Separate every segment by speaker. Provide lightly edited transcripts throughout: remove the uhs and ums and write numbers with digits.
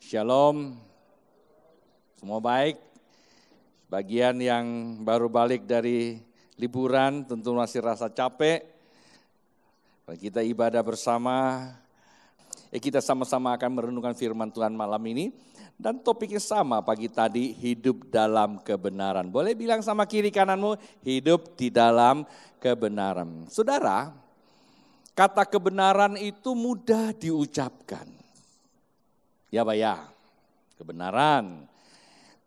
Speaker 1: Shalom, semua baik. Bagian yang baru balik dari liburan tentu masih rasa capek. Kita ibadah bersama, kita sama-sama akan merenungkan firman Tuhan malam ini. Dan topiknya sama pagi tadi, hidup dalam kebenaran. Boleh bilang sama kiri kananmu, hidup di dalam kebenaran. Saudara, kata kebenaran itu mudah diucapkan. Ya Pak ya, kebenaran.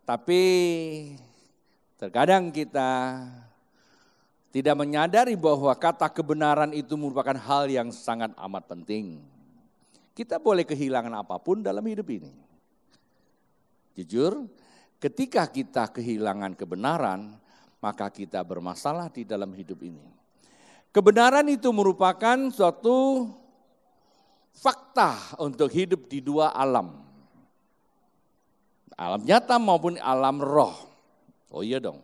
Speaker 1: Tapi terkadang kita tidak menyadari bahwa kata kebenaran itu merupakan hal yang sangat amat penting. Kita boleh kehilangan apapun dalam hidup ini. Jujur, ketika kita kehilangan kebenaran, maka kita bermasalah di dalam hidup ini. Kebenaran itu merupakan suatu fakta untuk hidup di dua alam. Alam nyata maupun alam roh. Oh iya dong.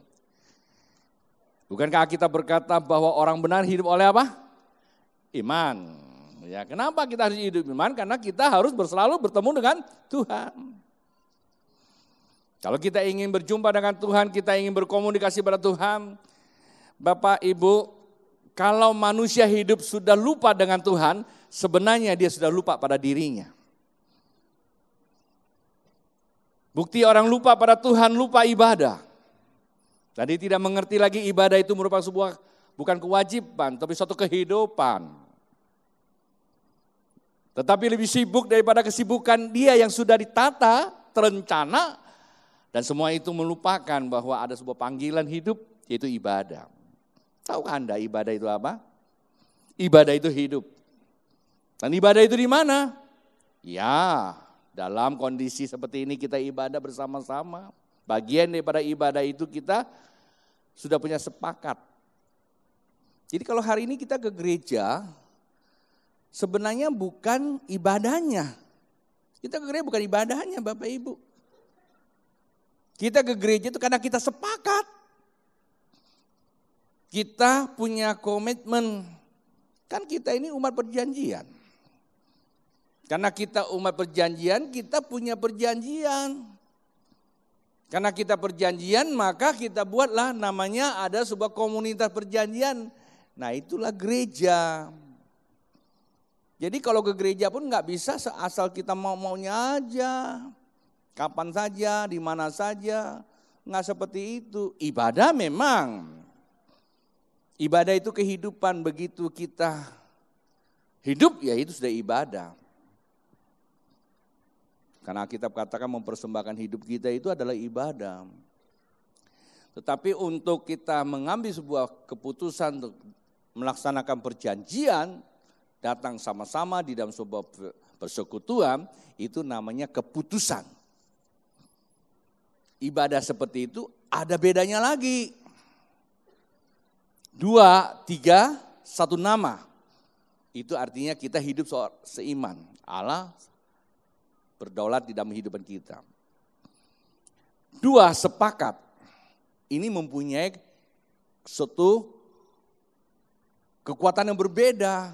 Speaker 1: Bukankah kita berkata bahwa orang benar hidup oleh apa? Iman. Ya, kenapa kita harus hidup iman? Karena kita harus selalu bertemu dengan Tuhan. Kalau kita ingin berjumpa dengan Tuhan, kita ingin berkomunikasi pada Tuhan. Bapak, Ibu, kalau manusia hidup sudah lupa dengan Tuhan, sebenarnya dia sudah lupa pada dirinya. Bukti orang lupa pada Tuhan, lupa ibadah. Tadi tidak mengerti lagi ibadah itu merupakan sebuah bukan kewajiban, tapi suatu kehidupan. Tetapi lebih sibuk daripada kesibukan dia yang sudah ditata, terencana, dan semua itu melupakan bahwa ada sebuah panggilan hidup, yaitu ibadah. Tahukah Anda ibadah itu apa? Ibadah itu hidup. Dan ibadah itu di mana? Ya, dalam kondisi seperti ini kita ibadah bersama-sama. Bagian daripada ibadah itu kita sudah punya sepakat. Jadi kalau hari ini kita ke gereja, sebenarnya bukan ibadahnya. Kita ke gereja bukan ibadahnya Bapak Ibu. Kita ke gereja itu karena kita sepakat. Kita punya komitmen. Kan kita ini umat perjanjian. Karena kita umat perjanjian, kita punya perjanjian. Karena kita perjanjian, maka kita buatlah namanya ada sebuah komunitas perjanjian. Nah itulah gereja. Jadi kalau ke gereja pun nggak bisa asal kita mau-maunya aja. Kapan saja, di mana saja, nggak seperti itu. Ibadah memang, ibadah itu kehidupan, begitu kita hidup ya itu sudah ibadah. Karena kita katakan mempersembahkan hidup kita itu adalah ibadah. Tetapi untuk kita mengambil sebuah keputusan untuk melaksanakan perjanjian, datang sama-sama di dalam sebuah persekutuan, itu namanya keputusan. Ibadah seperti itu ada bedanya lagi. 2, 3, 1 nama. Itu artinya kita hidup seiman. Allah berdaulat di dalam kehidupan kita. 2, sepakat. Ini mempunyai suatu kekuatan yang berbeda.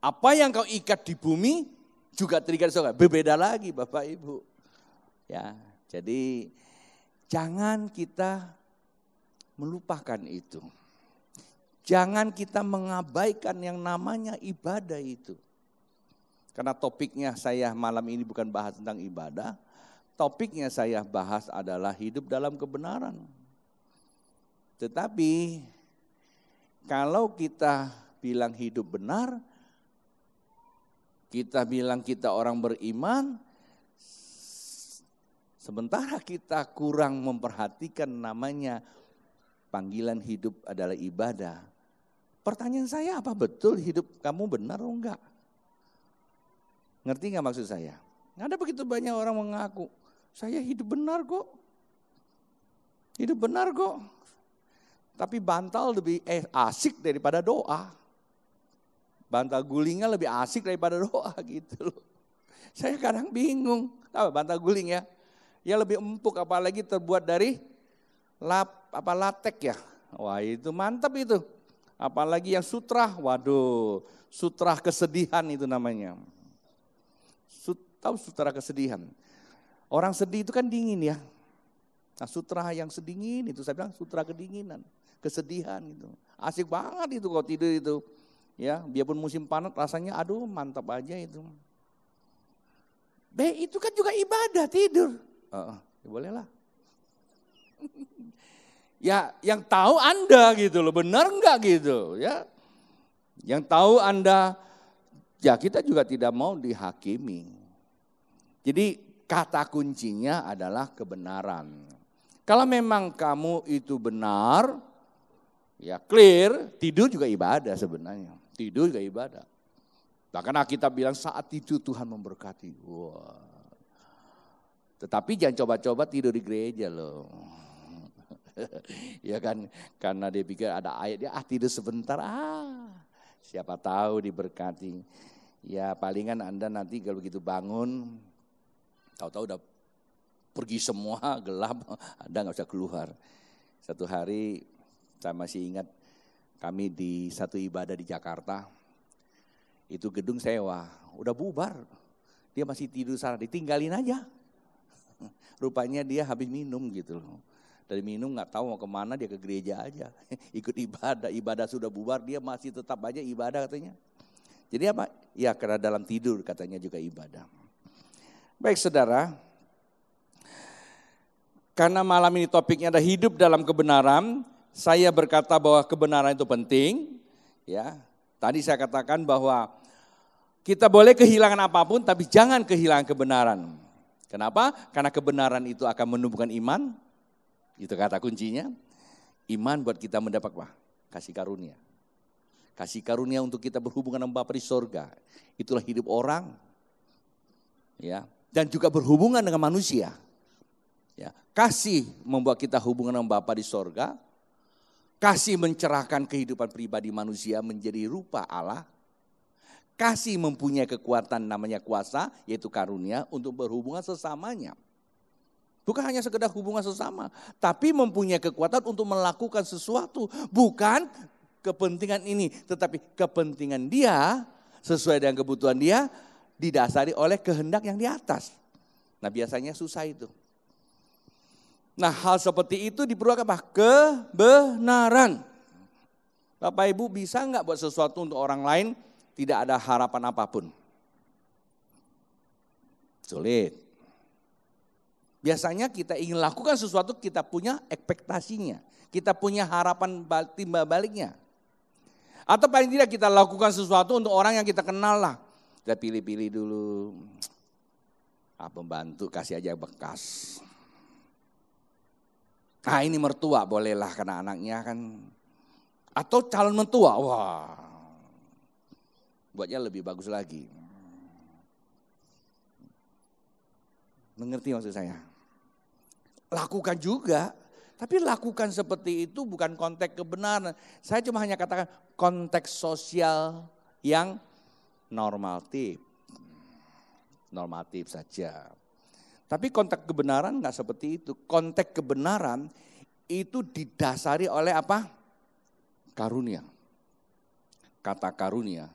Speaker 1: Apa yang kau ikat di bumi juga terikat di surga. Berbeda lagi Bapak Ibu. Ya. Jadi jangan kita melupakan itu. Jangan kita mengabaikan yang namanya ibadah itu. Karena topiknya saya malam ini bukan bahas tentang ibadah. Topiknya saya bahas adalah hidup dalam kebenaran. Tetapi kalau kita bilang hidup benar, kita bilang kita orang beriman, sementara kita kurang memperhatikan namanya panggilan hidup adalah ibadah. Pertanyaan saya, apa betul hidup kamu benar atau enggak? Ngerti enggak maksud saya? Ada begitu banyak orang mengaku, saya hidup benar kok. Hidup benar kok. Tapi bantal lebih asik daripada doa. Bantal gulingnya lebih asik daripada doa gitu loh. Saya kadang bingung. Tahu bantal guling ya? Ya lebih empuk, apalagi terbuat dari latek ya. Wah itu mantap itu. Apalagi yang sutra, waduh, sutra kesedihan itu namanya. Tahu sutra kesedihan. Orang sedih itu kan dingin ya. Nah sutra yang sedingin itu, saya bilang sutra kedinginan, kesedihan itu. Asik banget itu kalau tidur itu. Ya, biarpun musim panas rasanya aduh mantap aja itu. Itu kan juga ibadah tidur. Ya bolehlah. Ya yang tahu Anda gitu loh, benar enggak gitu ya. Yang tahu Anda, ya kita juga tidak mau dihakimi. Jadi kata kuncinya adalah kebenaran. Kalau memang kamu itu benar, ya clear, tidur juga ibadah sebenarnya. Tidur juga ibadah. Bahkan kita bilang saat itu Tuhan memberkati. Wah. Tetapi jangan coba-coba tidur di gereja loh. Ya kan, karena dia pikir ada ayat, dia tidur sebentar, siapa tahu diberkati. Ya palingan Anda nanti kalau begitu bangun, tahu-tahu udah pergi semua, gelap, Anda gak usah keluar. Satu hari saya masih ingat kami di satu ibadah di Jakarta, itu gedung sewa, udah bubar, dia masih tidur sana, ditinggalin aja. Rupanya dia habis minum gitu loh. Dari minum gak tahu mau kemana, dia ke gereja aja, ikut ibadah sudah bubar, dia masih tetap aja ibadah katanya. Jadi apa? Ya karena dalam tidur katanya juga ibadah. Baik saudara, karena malam ini topiknya ada hidup dalam kebenaran, saya berkata bahwa kebenaran itu penting. Ya, tadi saya katakan bahwa kita boleh kehilangan apapun, tapi jangan kehilangan kebenaran. Kenapa? Karena kebenaran itu akan menumbuhkan iman. Itu kata kuncinya. Iman buat kita mendapat apa? Kasih karunia. Kasih karunia untuk kita berhubungan dengan Bapa di sorga. Itulah hidup orang. Ya, dan juga berhubungan dengan manusia. Ya, kasih membuat kita hubungan dengan Bapa di sorga. Kasih mencerahkan kehidupan pribadi manusia menjadi rupa Allah. Kasih mempunyai kekuatan namanya kuasa, yaitu karunia untuk berhubungan sesamanya. Bukan hanya sekedar hubungan sesama, tapi mempunyai kekuatan untuk melakukan sesuatu. Bukan kepentingan ini, tetapi kepentingan dia sesuai dengan kebutuhan dia didasari oleh kehendak yang di atas. Nah biasanya susah itu. Nah hal seperti itu diperlukan apa? Kebenaran. Bapak Ibu bisa nggak buat sesuatu untuk orang lain tidak ada harapan apapun? Sulit. Biasanya kita ingin lakukan sesuatu, kita punya ekspektasinya. Kita punya harapan timbal baliknya. Atau paling tidak kita lakukan sesuatu untuk orang yang kita kenal lah. Kita pilih-pilih dulu. Pembantu kasih aja bekas. Nah ini mertua bolehlah karena anaknya kan. Atau calon mertua, wah. Buatnya lebih bagus lagi. Mengerti maksud saya? Lakukan juga, tapi lakukan seperti itu bukan konteks kebenaran. Saya cuma hanya katakan konteks sosial yang normatif. Normatif saja. Tapi konteks kebenaran enggak seperti itu. Konteks kebenaran itu didasari oleh apa? Karunia. Kata karunia.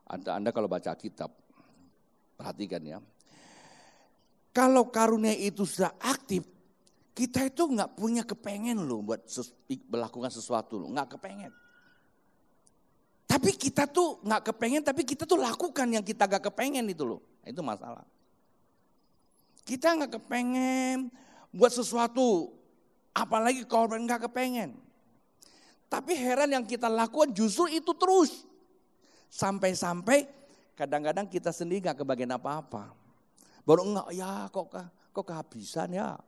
Speaker 1: Anda kalau baca kitab, perhatikan ya. Kalau karunia itu sudah aktif, kita itu nggak punya kepengen loh buat melakukan sesuatu loh, nggak kepengen. Tapi kita tuh nggak kepengen, tapi kita tuh lakukan yang kita nggak kepengen itu loh, itu masalah. Kita nggak kepengen buat sesuatu, apalagi kalau nggak kepengen. Tapi heran yang kita lakukan justru itu terus, sampai-sampai kadang-kadang kita sendiri nggak kebagian apa-apa. Baru enggak, ya kok kehabisan ya.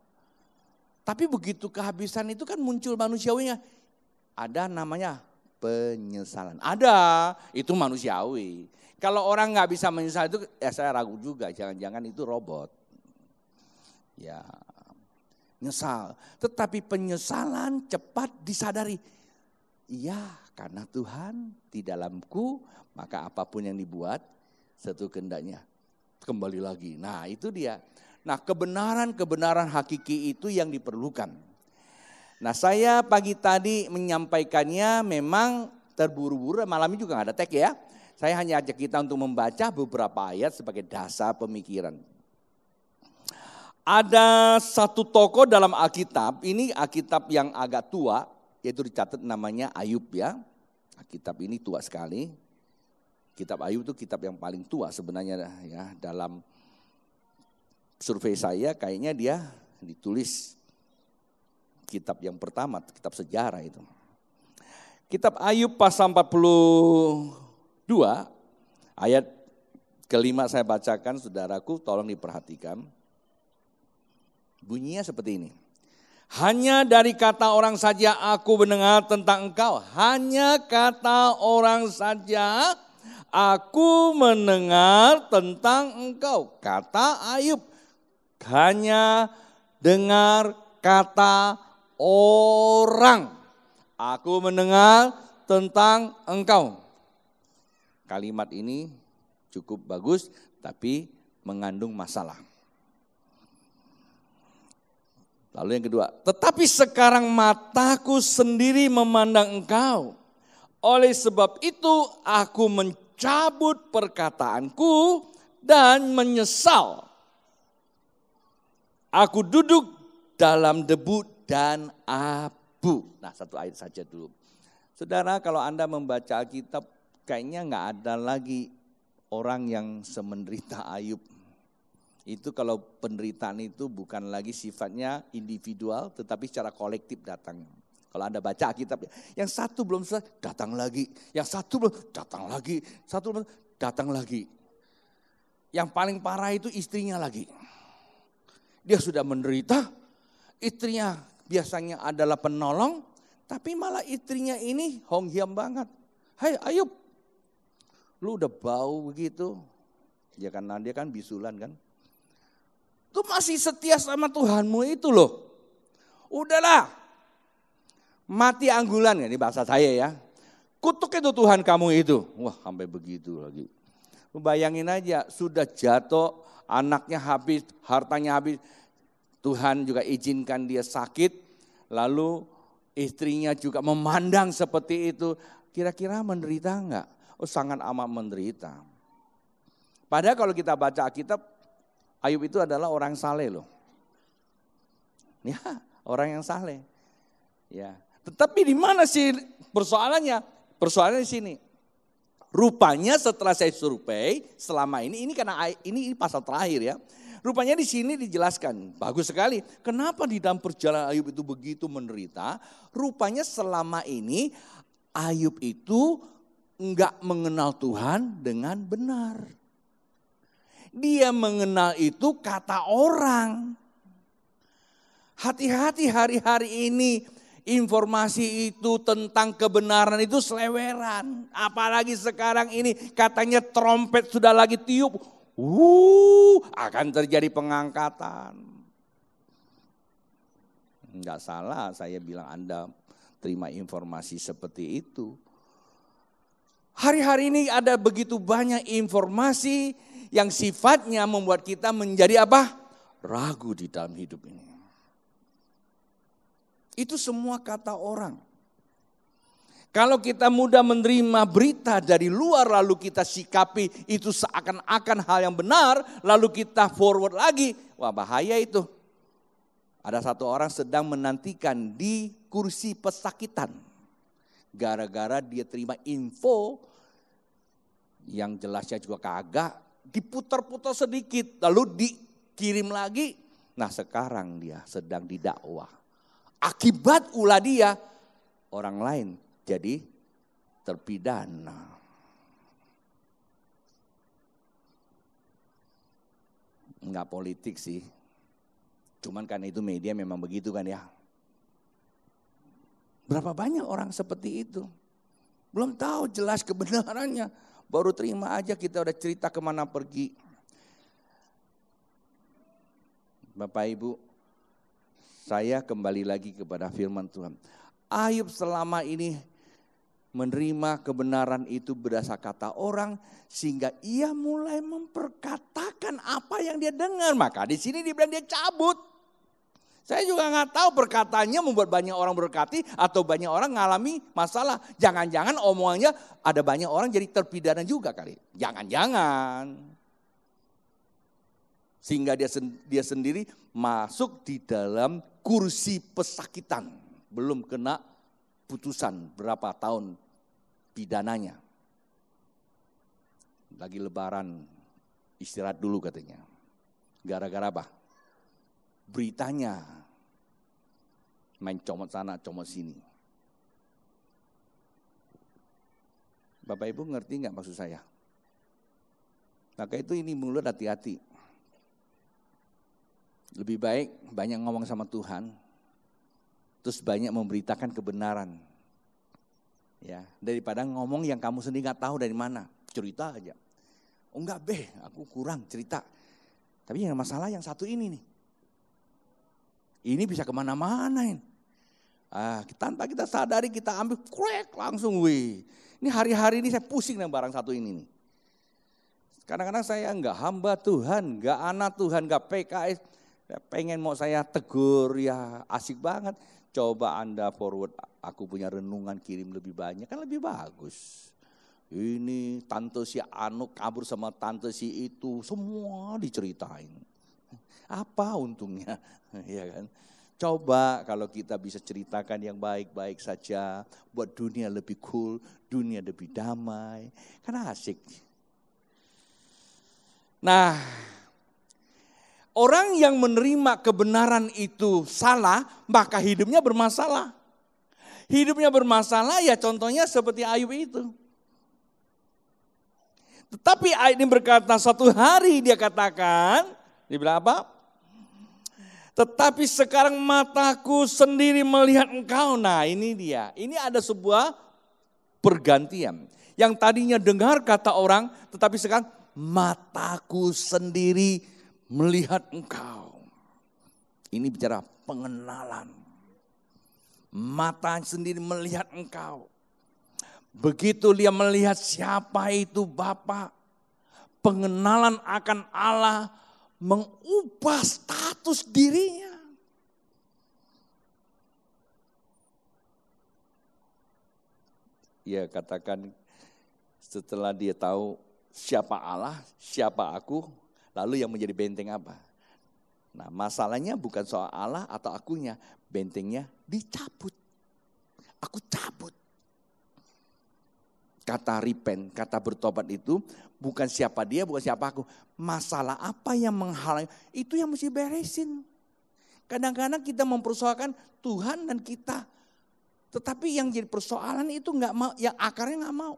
Speaker 1: Tapi begitu kehabisan itu kan muncul manusiawinya. Ada namanya penyesalan. Ada, itu manusiawi. Kalau orang nggak bisa menyesal itu, ya saya ragu juga. Jangan-jangan itu robot. Ya, nyesal. Tetapi penyesalan cepat disadari. Iya, karena Tuhan di dalamku, maka apapun yang dibuat, satu kehendaknya. Kembali lagi. Nah itu dia. Nah kebenaran hakiki itu yang diperlukan. Nah saya pagi tadi menyampaikannya memang terburu-buru, malam ini juga gak ada tag ya. Saya hanya ajak kita untuk membaca beberapa ayat sebagai dasar pemikiran. Ada satu tokoh dalam Alkitab, ini Alkitab yang agak tua, yaitu dicatat namanya Ayub ya. Alkitab ini tua sekali. Kitab Ayub itu kitab yang paling tua sebenarnya ya. Dalam survei saya kayaknya dia ditulis kitab yang pertama, kitab sejarah itu. Kitab Ayub pasal 42 ayat kelima saya bacakan, saudaraku, tolong diperhatikan. Bunyinya seperti ini. Hanya dari kata orang saja aku mendengar tentang engkau. Hanya kata orang saja aku mendengar tentang engkau. Kata Ayub. Hanya dengar kata orang. Aku mendengar tentang engkau. Kalimat ini cukup bagus tapi mengandung masalah. Lalu yang kedua, tetapi sekarang mataku sendiri memandang engkau. Oleh sebab itu aku mencabut perkataanku dan menyesal. Aku duduk dalam debu dan abu. Nah, satu ayat saja dulu. Saudara, kalau Anda membaca Alkitab, kayaknya nggak ada lagi orang yang semenderita Ayub. Itu kalau penderitaan itu bukan lagi sifatnya individual, tetapi secara kolektif datang. Kalau Anda baca Alkitab, yang satu belum selesai, datang lagi. Yang satu belum, datang lagi. Satu belum, datang lagi. Yang paling parah itu istrinya lagi. Dia sudah menderita, istrinya biasanya adalah penolong, tapi malah istrinya ini honghiam banget. Hai Ayub, lu udah bau begitu. Ya karena dia kan bisulan kan. Lu masih setia sama Tuhanmu itu loh. Udahlah. Mati anggulan, ini bahasa saya ya. Kutuk itu Tuhan kamu itu. Wah sampai begitu lagi. Bayangin aja sudah jatuh, anaknya habis, hartanya habis. Tuhan juga izinkan dia sakit. Lalu istrinya juga memandang seperti itu. Kira-kira menderita enggak? Oh sangat amat menderita. Padahal kalau kita baca Alkitab, Ayub itu adalah orang saleh loh. Ya, orang yang saleh. Ya. Tetapi di mana sih persoalannya? Persoalannya di sini. Rupanya setelah saya survei selama ini karena ini pasal terakhir ya. Rupanya di sini dijelaskan, bagus sekali. Kenapa di dalam perjalanan Ayub itu begitu menderita? Rupanya selama ini Ayub itu enggak mengenal Tuhan dengan benar. Dia mengenal itu kata orang. Hati-hati hari-hari ini informasi itu tentang kebenaran itu seleweran. Apalagi sekarang ini katanya trompet sudah lagi tiup. Akan terjadi pengangkatan. Enggak salah saya bilang Anda terima informasi seperti itu. Hari-hari ini ada begitu banyak informasi yang sifatnya membuat kita menjadi apa? Ragu di dalam hidup ini. Itu semua kata orang. Kalau kita mudah menerima berita dari luar lalu kita sikapi itu seakan-akan hal yang benar, lalu kita forward lagi, wah bahaya itu. Ada satu orang sedang menantikan di kursi pesakitan. Gara-gara dia terima info yang jelasnya juga kagak, diputar-putar sedikit lalu dikirim lagi. Nah sekarang dia sedang didakwa. Akibat ulah dia orang lain jadi terpidana. Enggak politik sih. Cuman karena itu media memang begitu kan ya. Berapa banyak orang seperti itu. Belum tahu jelas kebenarannya. Baru terima aja kita udah cerita kemana pergi. Bapak Ibu, saya kembali lagi kepada firman Tuhan. Ayub selama ini menerima kebenaran itu berdasar kata orang sehingga ia mulai memperkatakan apa yang dia dengar. Maka di sini dibilang dia cabut. Saya juga nggak tahu perkataannya membuat banyak orang berkati atau banyak orang ngalami masalah. Jangan-jangan omongannya ada banyak orang jadi terpidana juga kali. Jangan-jangan. Sehingga dia sendiri masuk di dalam kursi pesakitan. Belum kena putusan berapa tahun pidananya. Lagi lebaran istirahat dulu katanya. Gara-gara apa? Beritanya main comot sana, comot sini. Bapak Ibu ngerti nggak maksud saya? Maka itu ini mulut hati-hati. Lebih baik banyak ngomong sama Tuhan, terus banyak memberitakan kebenaran. Ya, daripada ngomong yang kamu sendiri nggak tahu dari mana, cerita aja. Oh enggak aku kurang cerita. Tapi yang masalah yang satu ini nih. Ini bisa kemana-mana ini. Tanpa kita sadari kita ambil krek langsung wih. Ini hari-hari ini saya pusing dengan barang satu ini nih. Kadang-kadang saya enggak hamba Tuhan, enggak anak Tuhan, enggak PKS. Pengen mau saya tegur ya asik banget. Coba Anda forward aku punya renungan kirim lebih banyak kan lebih bagus. Ini tante si Anu kabur sama tante si itu semua diceritain. Apa untungnya? Ya kan? Coba kalau kita bisa ceritakan yang baik-baik saja, buat dunia lebih cool, dunia lebih damai, kan asik. Nah, orang yang menerima kebenaran itu salah, maka hidupnya bermasalah. Hidupnya bermasalah ya contohnya seperti Ayub itu. Tetapi ayat ini berkata satu hari dia katakan, dia bilang apa? Tetapi sekarang mataku sendiri melihat engkau. Nah ini dia, ini ada sebuah pergantian. Yang tadinya dengar kata orang, tetapi sekarang mataku sendiri melihat engkau. Ini bicara pengenalan. Mata sendiri melihat engkau. Begitu dia melihat siapa itu Bapa, pengenalan akan Allah mengubah status dirinya. Ya katakan setelah dia tahu siapa Allah, siapa aku, lalu yang menjadi benteng apa? Nah masalahnya bukan soal Allah atau akunya, bentengnya dicabut. Aku cabut. Kata repent, kata bertobat itu bukan siapa dia, bukan siapa aku. Masalah apa yang menghalangi, itu yang mesti beresin. Kadang-kadang kita mempersoalkan Tuhan dan kita. Tetapi yang jadi persoalan itu nggak mau, yang akarnya nggak mau.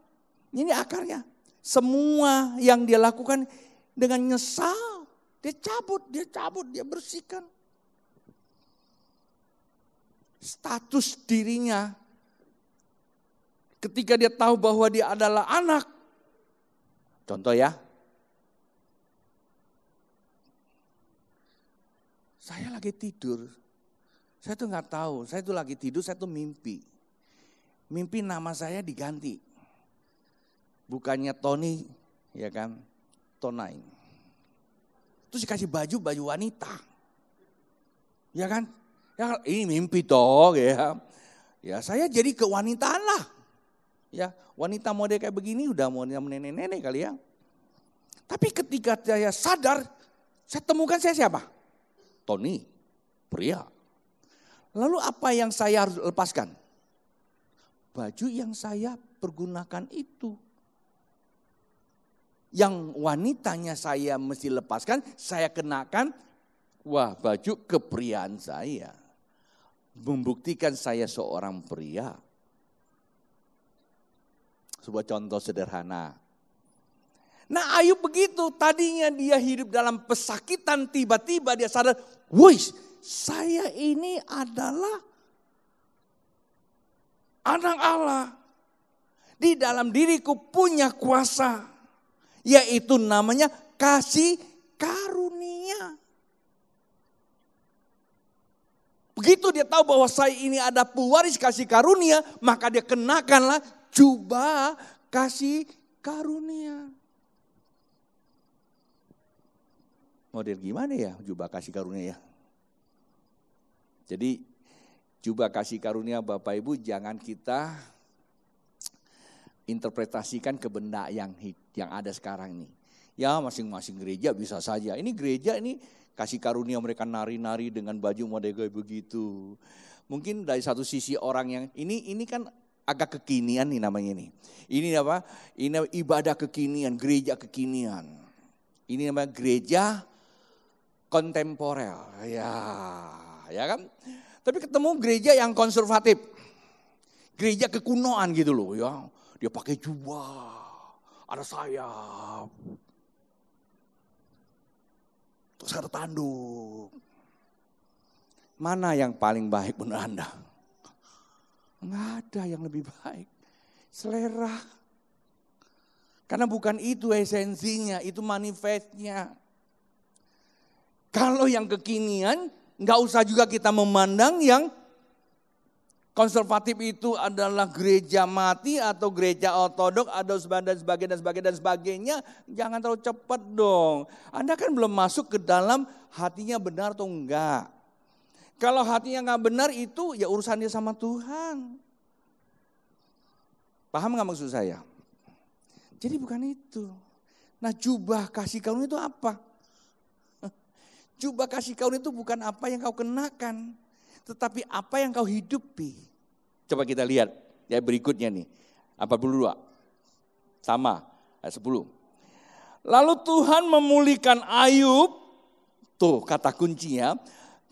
Speaker 1: Ini akarnya. Semua yang dia lakukan dengan nyesal. Dia cabut, dia bersihkan. Status dirinya. Ketika dia tahu bahwa dia adalah anak. Contoh ya. Saya lagi tidur. Saya tuh gak tahu. Saya tuh lagi tidur, saya tuh mimpi. Mimpi nama saya diganti. Bukannya Tony, ya kan. Tonai. Terus dikasih baju wanita. Ya kan. Ya ini mimpi toh ya. Ya saya jadi kewanitaan lah. Ya, wanita model kayak begini udah mau nenek-nenek kali ya. Tapi ketika saya sadar, saya temukan saya siapa? Tony, pria. Lalu apa yang saya harus lepaskan? Baju yang saya pergunakan itu. Yang wanitanya saya mesti lepaskan, saya kenakan, wah baju kepriaan saya. Membuktikan saya seorang pria. Sebuah contoh sederhana. Nah Ayub begitu, tadinya dia hidup dalam pesakitan, tiba-tiba dia sadar, wih saya ini adalah anak Allah. Di dalam diriku punya kuasa, yaitu namanya kasih karunia. Begitu dia tahu bahwa saya ini ada pewaris kasih karunia, maka dia kenakanlah jubah kasih karunia. Model gimana ya jubah kasih karunia ya? Jadi jubah kasih karunia Bapak Ibu jangan kita interpretasikan ke benda yang ada sekarang ini. Ya masing-masing gereja bisa saja. Ini gereja ini kasih karunia mereka nari-nari dengan baju model kayak begitu. Mungkin dari satu sisi orang yang ini kan agak kekinian nih namanya ini. Ini apa? Ini ibadah kekinian, gereja kekinian. Ini namanya gereja kontemporer. Ya kan? Tapi ketemu gereja yang konservatif. Gereja kekunoan gitu loh ya. Dia pakai jubah, ada sayap. Terus ada tanduk. Mana yang paling baik menurut Anda? Enggak ada yang lebih baik. Selera. Karena bukan itu esensinya, itu manifestnya. Kalau yang kekinian, enggak usah juga kita memandang yang konservatif itu adalah gereja mati atau gereja ortodok atau dan sebagainya. Jangan terlalu cepat dong. Anda kan belum masuk ke dalam hatinya benar atau enggak. Kalau hatinya enggak benar itu ya urusannya sama Tuhan. Paham enggak maksud saya? Jadi bukan itu. Nah jubah kasih karunia itu apa? Jubah kasih karunia itu bukan apa yang kau kenakan. Tetapi apa yang kau hidupi. Coba kita lihat ya berikutnya nih. 42. Sama, ayat 10. Lalu Tuhan memulihkan Ayub. Tuh kata kuncinya.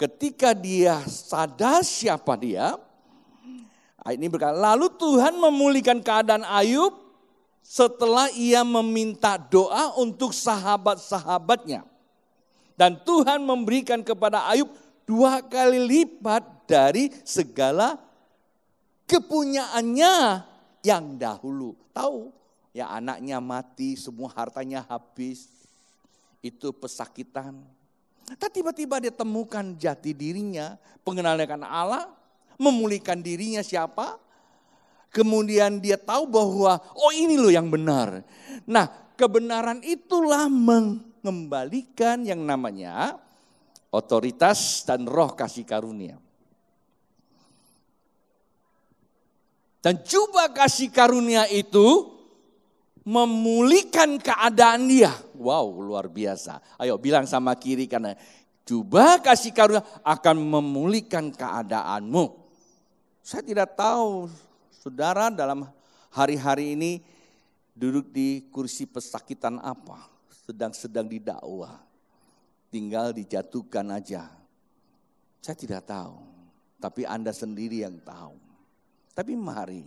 Speaker 1: Ketika dia sadar siapa dia. Ayat ini berkata, lalu Tuhan memulihkan keadaan Ayub. Setelah ia meminta doa untuk sahabat-sahabatnya. Dan Tuhan memberikan kepada Ayub 2 kali lipat dari segala kepunyaannya yang dahulu. Tahu ya anaknya mati, semua hartanya habis. Itu pesakitan. Tapi tiba-tiba dia temukan jati dirinya, pengenalan akan Allah, memulihkan dirinya siapa. Kemudian dia tahu bahwa oh ini loh yang benar. Nah kebenaran itulah mengembalikan yang namanya otoritas dan roh kasih karunia. Dan jubah kasih karunia itu memulihkan keadaan dia. Wow, luar biasa. Ayo bilang sama kiri karena jubah kasih karunia akan memulihkan keadaanmu. Saya tidak tahu saudara dalam hari-hari ini duduk di kursi pesakitan apa. Sedang didakwa. Tinggal dijatuhkan aja. Saya tidak tahu. Tapi Anda sendiri yang tahu. Tapi mari,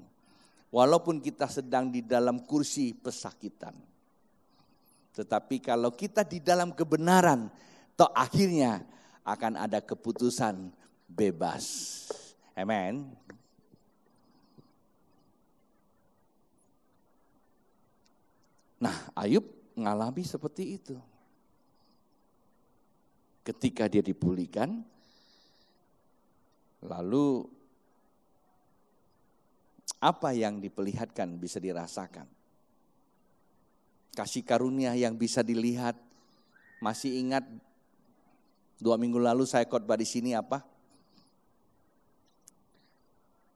Speaker 1: walaupun kita sedang di dalam kursi pesakitan. Tetapi kalau kita di dalam kebenaran, toh akhirnya akan ada keputusan bebas. Amen. Nah, Ayub mengalami seperti itu. Ketika dia dipulihkan, lalu apa yang diperlihatkan bisa dirasakan. Kasih karunia yang bisa dilihat. Masih ingat 2 minggu lalu saya khotbah di sini apa?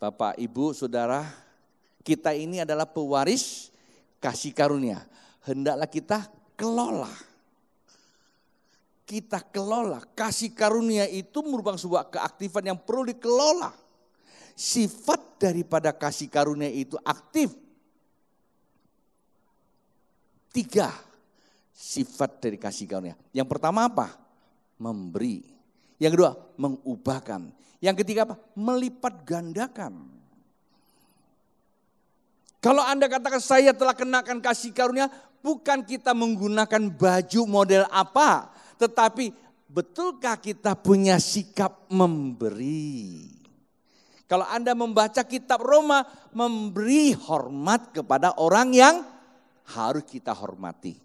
Speaker 1: Bapak, Ibu, Saudara, kita ini adalah pewaris kasih karunia. Hendaklah kita kelola. Kita kelola. Kasih karunia itu merupakan sebuah keaktifan yang perlu dikelola. Sifat daripada kasih karunia itu aktif. 3 sifat dari kasih karunia. Yang pertama apa? Memberi. Yang kedua, mengubahkan. Yang ketiga apa? Melipat gandakan. Kalau Anda katakan saya telah kenakan kasih karunia, bukan kita menggunakan baju model apa, tetapi betulkah kita punya sikap memberi? Kalau Anda membaca kitab Roma, memberi hormat kepada orang yang harus kita hormati.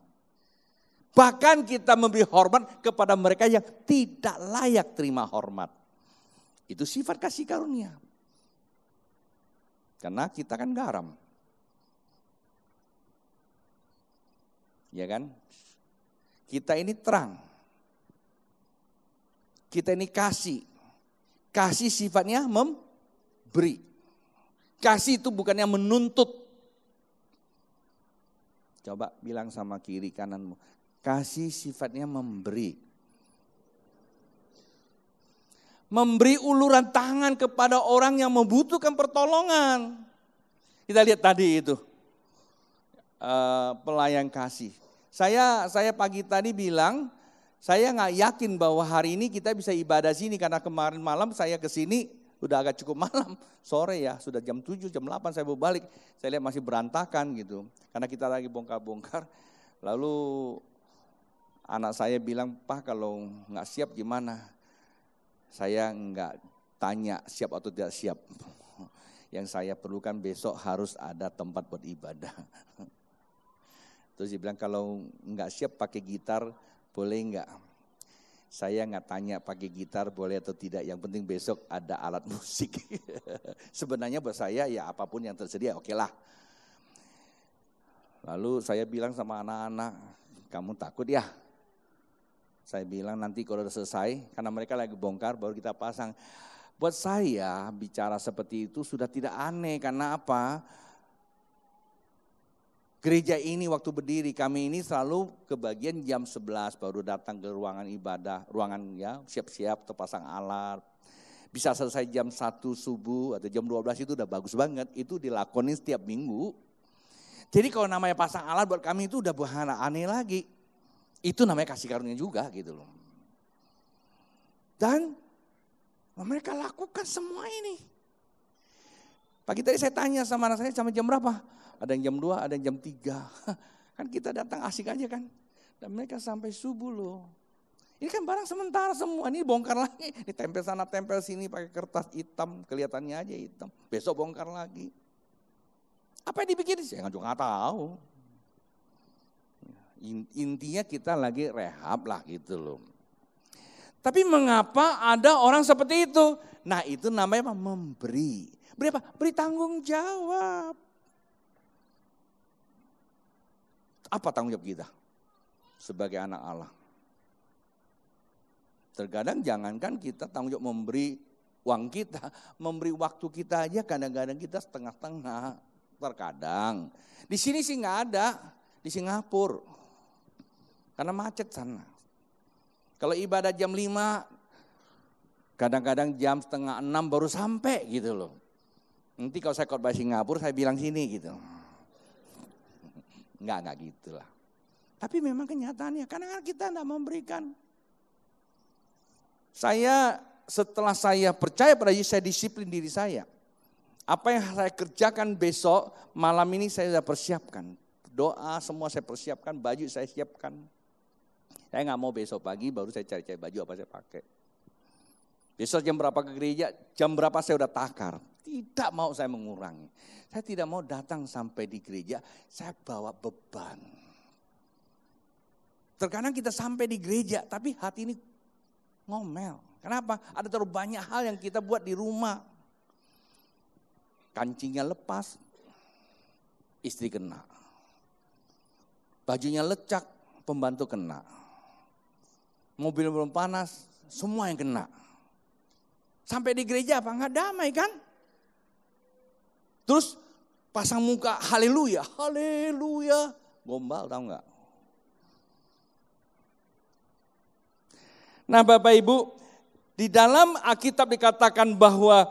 Speaker 1: Bahkan kita memberi hormat kepada mereka yang tidak layak terima hormat. Itu sifat kasih karunia. Karena kita kan garam. Ya kan? Kita ini terang. Kita ini kasih. Kasih sifatnya memberi. Kasih itu bukannya menuntut. Coba bilang sama kiri kananmu. Kasih sifatnya memberi. Memberi uluran tangan kepada orang yang membutuhkan pertolongan. Kita lihat tadi itu, pelayan kasih. Saya pagi tadi bilang, saya nggak yakin bahwa hari ini kita bisa ibadah sini. Karena kemarin malam saya ke sini, udah agak cukup malam, sore ya, sudah jam 7, jam 8 saya baru balik. Saya lihat masih berantakan gitu, karena kita lagi bongkar-bongkar. Lalu anak saya bilang, Pak kalau nggak siap gimana? Saya nggak tanya siap atau tidak siap. Yang saya perlukan besok harus ada tempat buat ibadah. Terus dia bilang kalau nggak siap pakai gitar boleh nggak? Saya nggak tanya pakai gitar boleh atau tidak. Yang penting besok ada alat musik. Sebenarnya buat saya ya apapun yang tersedia oke lah. Lalu saya bilang sama anak-anak, kamu takut ya? Saya bilang nanti kalau udah selesai, karena mereka lagi bongkar baru kita pasang. Buat saya bicara seperti itu sudah tidak aneh, karena apa? Gereja ini waktu berdiri, kami ini selalu kebagian jam 11 baru datang ke ruangan ibadah, ruangan ya siap-siap terpasang alat. Bisa selesai jam 1 subuh atau jam 12 itu udah bagus banget, itu dilakonin setiap minggu. Jadi kalau namanya pasang alat buat kami itu udah bukan aneh lagi. Itu namanya kasih karunia juga gitu loh. Dan mereka lakukan semua ini. Pagi tadi saya tanya sama anak saya sampai jam berapa? Ada yang jam 2, ada yang jam 3. Kan kita datang asik aja kan. Dan mereka sampai subuh loh. Ini kan barang sementara semua, ini bongkar lagi. Ini tempel sana, tempel sini pakai kertas hitam, kelihatannya aja hitam. Besok bongkar lagi. Apa yang dibikin? Saya juga nggak tahu. Intinya kita lagi rehab lah gitu loh. Tapi mengapa ada orang seperti itu? Nah itu namanya apa? Memberi. Beri apa? Beri tanggung jawab. Apa tanggung jawab kita sebagai anak Allah? Terkadang jangankan kita tanggung jawab memberi uang kita, memberi waktu kita aja kadang-kadang kita setengah-setengah. Terkadang. Di sini sih nggak ada, di Singapura. Karena macet sana. Kalau ibadah jam 5, kadang-kadang jam 5:30 baru sampai gitu loh. Nanti kalau saya khotbah Singapura saya bilang sini gitu. Enggak gitu lah. Tapi memang kenyataannya, kadang-kadang kita enggak memberikan. Setelah saya percaya pada Yesus, saya disiplin diri saya. Apa yang saya kerjakan besok, malam ini saya sudah persiapkan. Doa semua saya persiapkan, baju saya siapkan. Saya nggak mau besok pagi baru saya cari-cari baju apa saya pakai. Besok jam berapa ke gereja, jam berapa saya udah takar. Tidak mau saya mengurangi. Saya tidak mau datang sampai di gereja, saya bawa beban. Terkadang kita sampai di gereja, tapi hati ini ngomel. Kenapa? Ada terlalu banyak hal yang kita buat di rumah. Kancingnya lepas, istri kena. Bajunya lecak, pembantu kena. Mobil belum panas, semua yang kena. Sampai di gereja apa? Nggak damai kan? Terus pasang muka haleluya, haleluya. Gombal tahu nggak? Nah Bapak Ibu, di dalam Alkitab dikatakan bahwa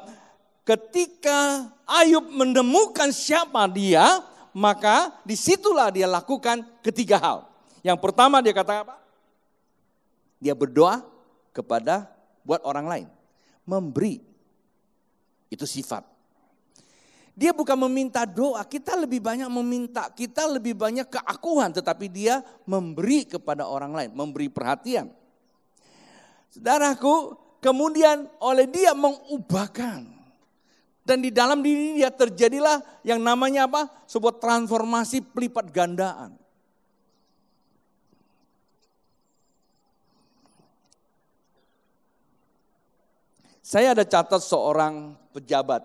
Speaker 1: ketika Ayub menemukan siapa dia, maka disitulah dia lakukan ketiga hal. Yang pertama dia katakan apa? Dia berdoa buat orang lain. Memberi. Itu sifat. Dia bukan meminta doa, kita lebih banyak meminta, kita lebih banyak keakuan. Tetapi dia memberi kepada orang lain, memberi perhatian. Saudaraku, kemudian oleh dia mengubahkan. Dan di dalam diri dia terjadilah yang namanya apa? Sebuah transformasi pelipat gandaan. Saya ada catat seorang pejabat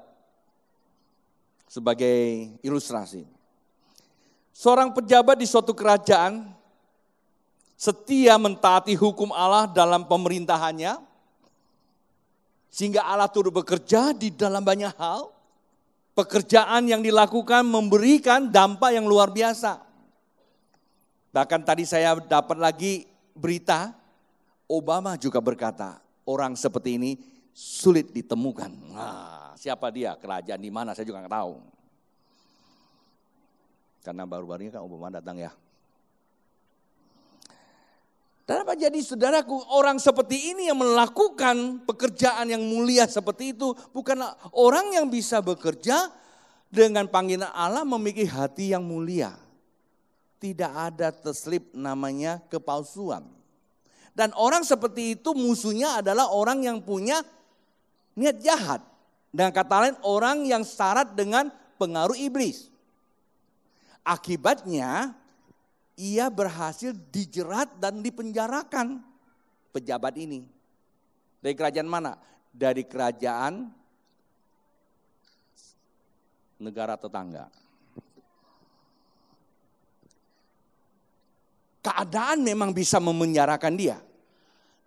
Speaker 1: sebagai ilustrasi. Seorang pejabat di suatu kerajaan setia mentaati hukum Allah dalam pemerintahannya, sehingga Allah turut bekerja di dalam banyak hal. Pekerjaan yang dilakukan memberikan dampak yang luar biasa. Bahkan tadi saya dapat lagi berita, Obama juga berkata, orang seperti ini sulit ditemukan. Nah, siapa dia? Kerajaan di mana? Saya juga nggak tahu. Karena baru-baru ini kan Obama datang ya. Dan apa jadi saudaraku, orang seperti ini yang melakukan pekerjaan yang mulia seperti itu, bukanlah orang yang bisa bekerja dengan panggilan Allah memiliki hati yang mulia. Tidak ada terselip namanya kepalsuan. Dan orang seperti itu musuhnya adalah orang yang punya niat jahat. Dengan kata lain, orang yang syarat dengan pengaruh iblis. Akibatnya, ia berhasil dijerat dan dipenjarakan pejabat ini. Dari kerajaan mana? Dari kerajaan negara tetangga. Keadaan memang bisa memenjarakan dia.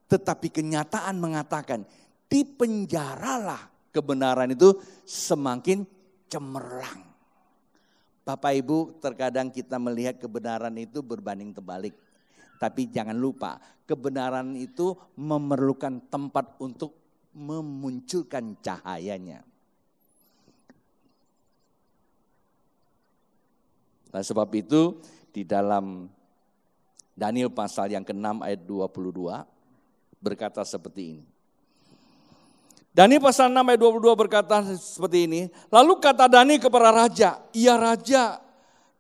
Speaker 1: Tetapi kenyataan mengatakan dipenjaralah, kebenaran itu semakin cemerlang. Bapak Ibu, terkadang kita melihat kebenaran itu berbanding terbalik. Tapi jangan lupa, kebenaran itu memerlukan tempat untuk memunculkan cahayanya. Nah, sebab itu di dalam Daniel pasal yang ke-6 ayat 22 berkata seperti ini. Daniel pasal 6 ayat 22 berkata seperti ini. Lalu kata Daniel kepada raja, "Ya raja,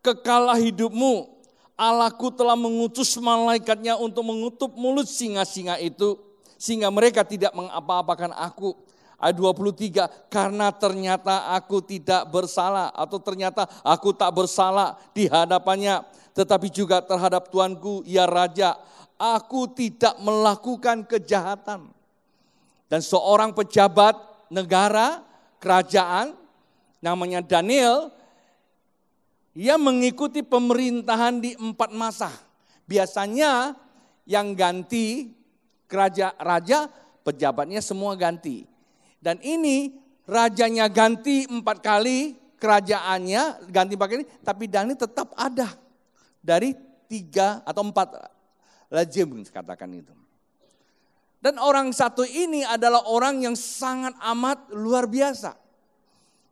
Speaker 1: kekalah hidupmu. Allahku telah mengutus malaikatnya untuk mengutup mulut singa-singa itu, sehingga mereka tidak mengapa-apakan aku." Ayat 23, karena ternyata aku tidak bersalah, atau ternyata aku tak bersalah di hadapannya, tetapi juga terhadap Tuanku, ya raja, aku tidak melakukan kejahatan. Dan seorang pejabat negara, kerajaan, namanya Daniel, ia mengikuti pemerintahan di 4 masa. Biasanya yang ganti raja, pejabatnya semua ganti. Dan ini rajanya ganti 4 kali, kerajaannya ganti 4 kali, tapi Daniel tetap ada. Dari 3 atau 4 rejim katakan itu. Dan orang satu ini adalah orang yang sangat amat luar biasa.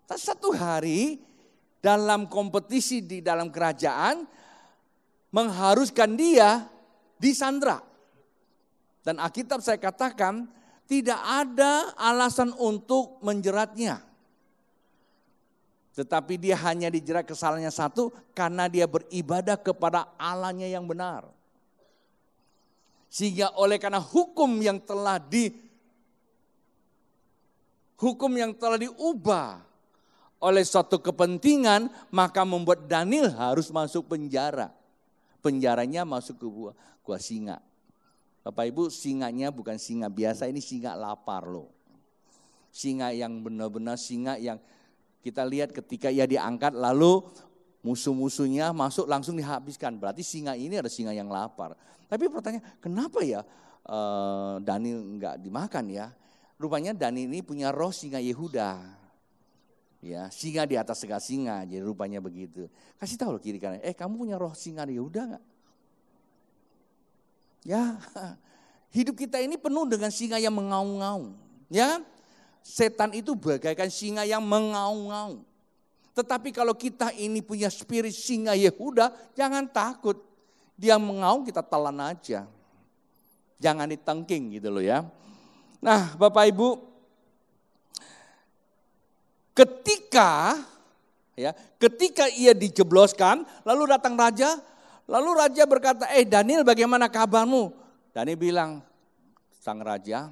Speaker 1: Satu hari dalam kompetisi di dalam kerajaan mengharuskan dia disandra. Dan Alkitab saya katakan tidak ada alasan untuk menjeratnya. Tetapi dia hanya dijerat kesalahannya satu, karena dia beribadah kepada Allahnya yang benar. Sehingga oleh karena hukum yang telah diubah oleh suatu kepentingan, maka membuat Daniel harus masuk penjara. Penjaranya masuk ke gua singa. Bapak Ibu, singanya bukan singa biasa, ini singa lapar loh. Singa yang benar-benar singa yang kita lihat ketika ia diangkat lalu musuh-musuhnya masuk langsung dihabiskan. Berarti singa ini ada singa yang lapar. Tapi pertanyaan, kenapa ya Daniel enggak dimakan ya? Rupanya Daniel ini punya roh singa Yehuda. Ya, singa di atas segala singa, jadi rupanya begitu. Kasih tahu loh kiri kanan, kamu punya roh singa Yehuda enggak? Ya, hidup kita ini penuh dengan singa yang mengaum-ngaum. Ya, setan itu bagaikan singa yang mengaum-ngaum. Tetapi kalau kita ini punya spirit singa Yehuda, jangan takut. Dia mengaum, kita telan aja. Jangan ditengking gitu loh ya. Nah, Bapak Ibu, ketika ia dijebloskan, lalu datang raja. Lalu raja berkata, Daniel bagaimana kabarmu? Daniel bilang, sang raja,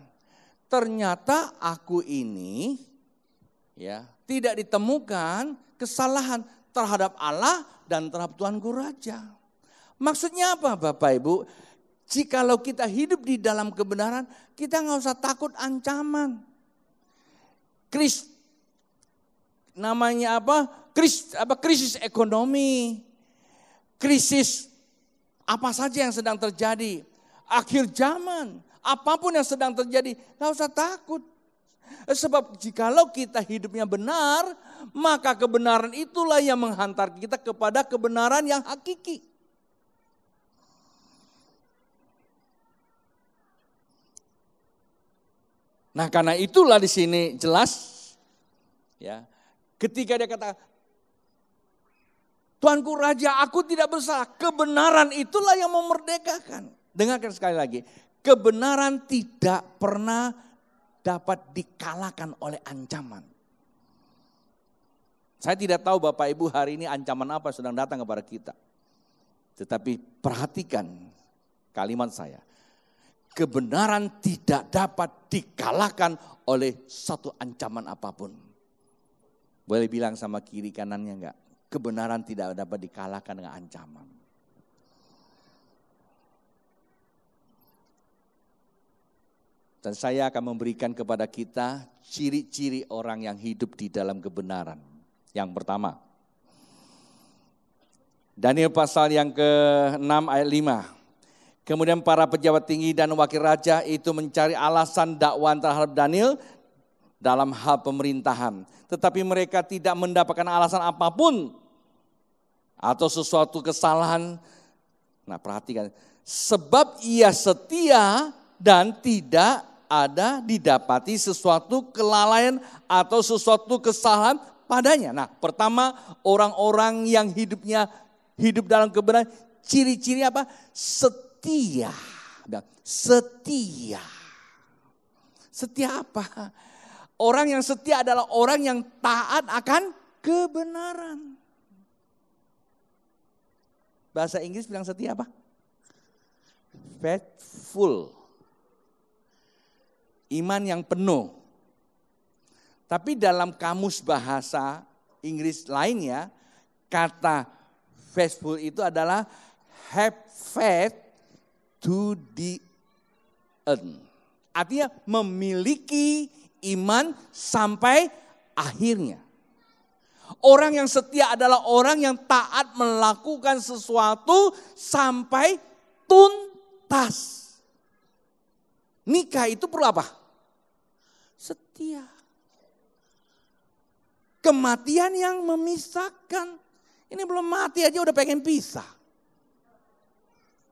Speaker 1: ternyata aku ini ya tidak ditemukan kesalahan terhadap Allah dan terhadap Tuanku Raja. Maksudnya apa Bapak Ibu? Jikalau kita hidup di dalam kebenaran, kita nggak usah takut ancaman. Krisis ekonomi. Krisis apa saja yang sedang terjadi, akhir zaman, apapun yang sedang terjadi, gak usah takut. Sebab jikalau kita hidupnya benar, maka kebenaran itulah yang menghantar kita kepada kebenaran yang hakiki. Nah, karena itulah di sini jelas ya. Ketika dia kata, Tuanku Raja, aku tidak bersalah. Kebenaran itulah yang memerdekakan. Dengarkan sekali lagi. Kebenaran tidak pernah dapat dikalahkan oleh ancaman. Saya tidak tahu Bapak Ibu hari ini ancaman apa sedang datang kepada kita. Tetapi perhatikan kalimat saya. Kebenaran tidak dapat dikalahkan oleh satu ancaman apapun. Boleh bilang sama kiri kanannya enggak? Kebenaran tidak dapat dikalahkan dengan ancaman. Dan saya akan memberikan kepada kita ciri-ciri orang yang hidup di dalam kebenaran. Yang pertama, Daniel pasal yang ke-6 ayat 5. Kemudian para pejabat tinggi dan wakil raja itu mencari alasan dakwaan terhadap Daniel dalam hal pemerintahan. Tetapi mereka tidak mendapatkan alasan apapun atau sesuatu kesalahan. Nah, perhatikan, sebab ia setia dan tidak ada didapati sesuatu kelalaian atau sesuatu kesalahan padanya. Nah, pertama, orang-orang yang hidup dalam kebenaran, ciri-ciri apa? Setia. Setia. Setia apa? Orang yang setia adalah orang yang taat akan kebenaran. Bahasa Inggris bilang setia apa? Faithful. Iman yang penuh. Tapi dalam kamus bahasa Inggris lainnya, kata faithful itu adalah have faith to the end. Artinya memiliki iman sampai akhirnya. Orang yang setia adalah orang yang taat melakukan sesuatu sampai tuntas. Nikah itu perlu apa? Setia. Kematian yang memisahkan. Ini belum mati aja udah pengen pisah.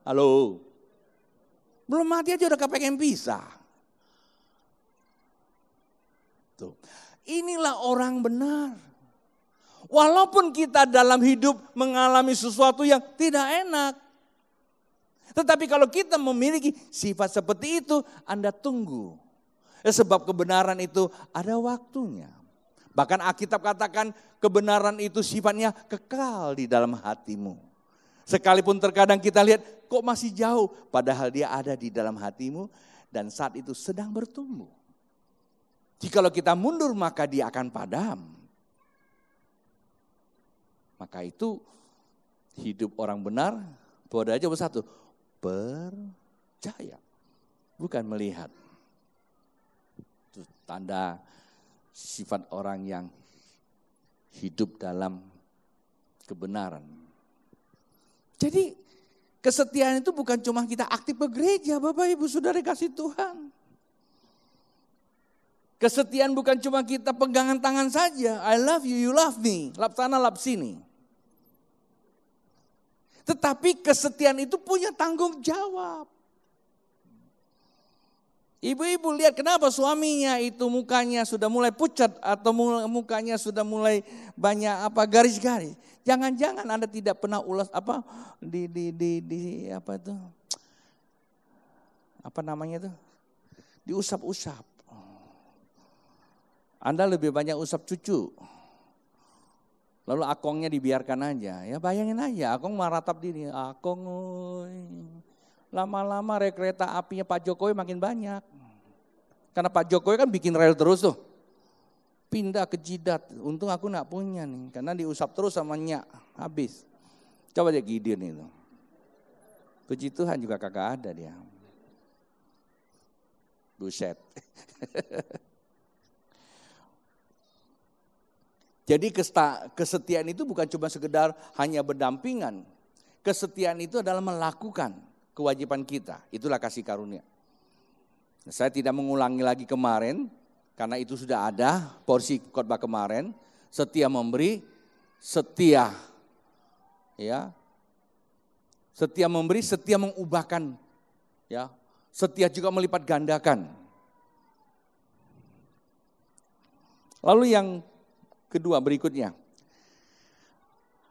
Speaker 1: Halo. Belum mati aja udah kepengen pisah. Tuh. Inilah orang benar. Walaupun kita dalam hidup mengalami sesuatu yang tidak enak. Tetapi kalau kita memiliki sifat seperti itu, Anda tunggu. Sebab kebenaran itu ada waktunya. Bahkan Alkitab katakan kebenaran itu sifatnya kekal di dalam hatimu. Sekalipun terkadang kita lihat kok masih jauh, padahal dia ada di dalam hatimu dan saat itu sedang bertumbuh. Jikalau kita mundur maka dia akan padam. Maka itu hidup orang benar, pada aja bersatu, percaya, bukan melihat. Itu tanda sifat orang yang hidup dalam kebenaran. Jadi kesetiaan itu bukan cuma kita aktif ke gereja, Bapak Ibu Saudara kasih Tuhan. Kesetiaan bukan cuma kita pegangan tangan saja, I love you, you love me, lap sana lap sini. Tetapi kesetiaan itu punya tanggung jawab. Ibu-ibu lihat kenapa suaminya itu mukanya sudah mulai pucat atau mukanya sudah mulai banyak garis-garis. Jangan-jangan Anda tidak pernah ulas di apa itu? Apa namanya itu? Diusap-usap. Anda lebih banyak usap cucu. Lalu akongnya dibiarkan aja. Ya bayangin aja, akong meratap diri. Akong, lama-lama kereta apinya Pak Jokowi makin banyak. Karena Pak Jokowi kan bikin rel terus tuh. Pindah ke jidat. Untung aku gak punya nih. Karena diusap terus sama nyak. Habis. Coba dia Gideon itu. Puji Tuhan juga kagak ada dia. Buset. Jadi kesetiaan itu bukan cuma sekedar hanya berdampingan. Kesetiaan itu adalah melakukan kewajiban kita. Itulah kasih karunia. Saya tidak mengulangi lagi kemarin, karena itu sudah ada porsi khotbah kemarin. Setia memberi, setia ya. Setia memberi, setia mengubahkan ya. Setia juga melipat gandakan. Lalu yang kedua berikutnya.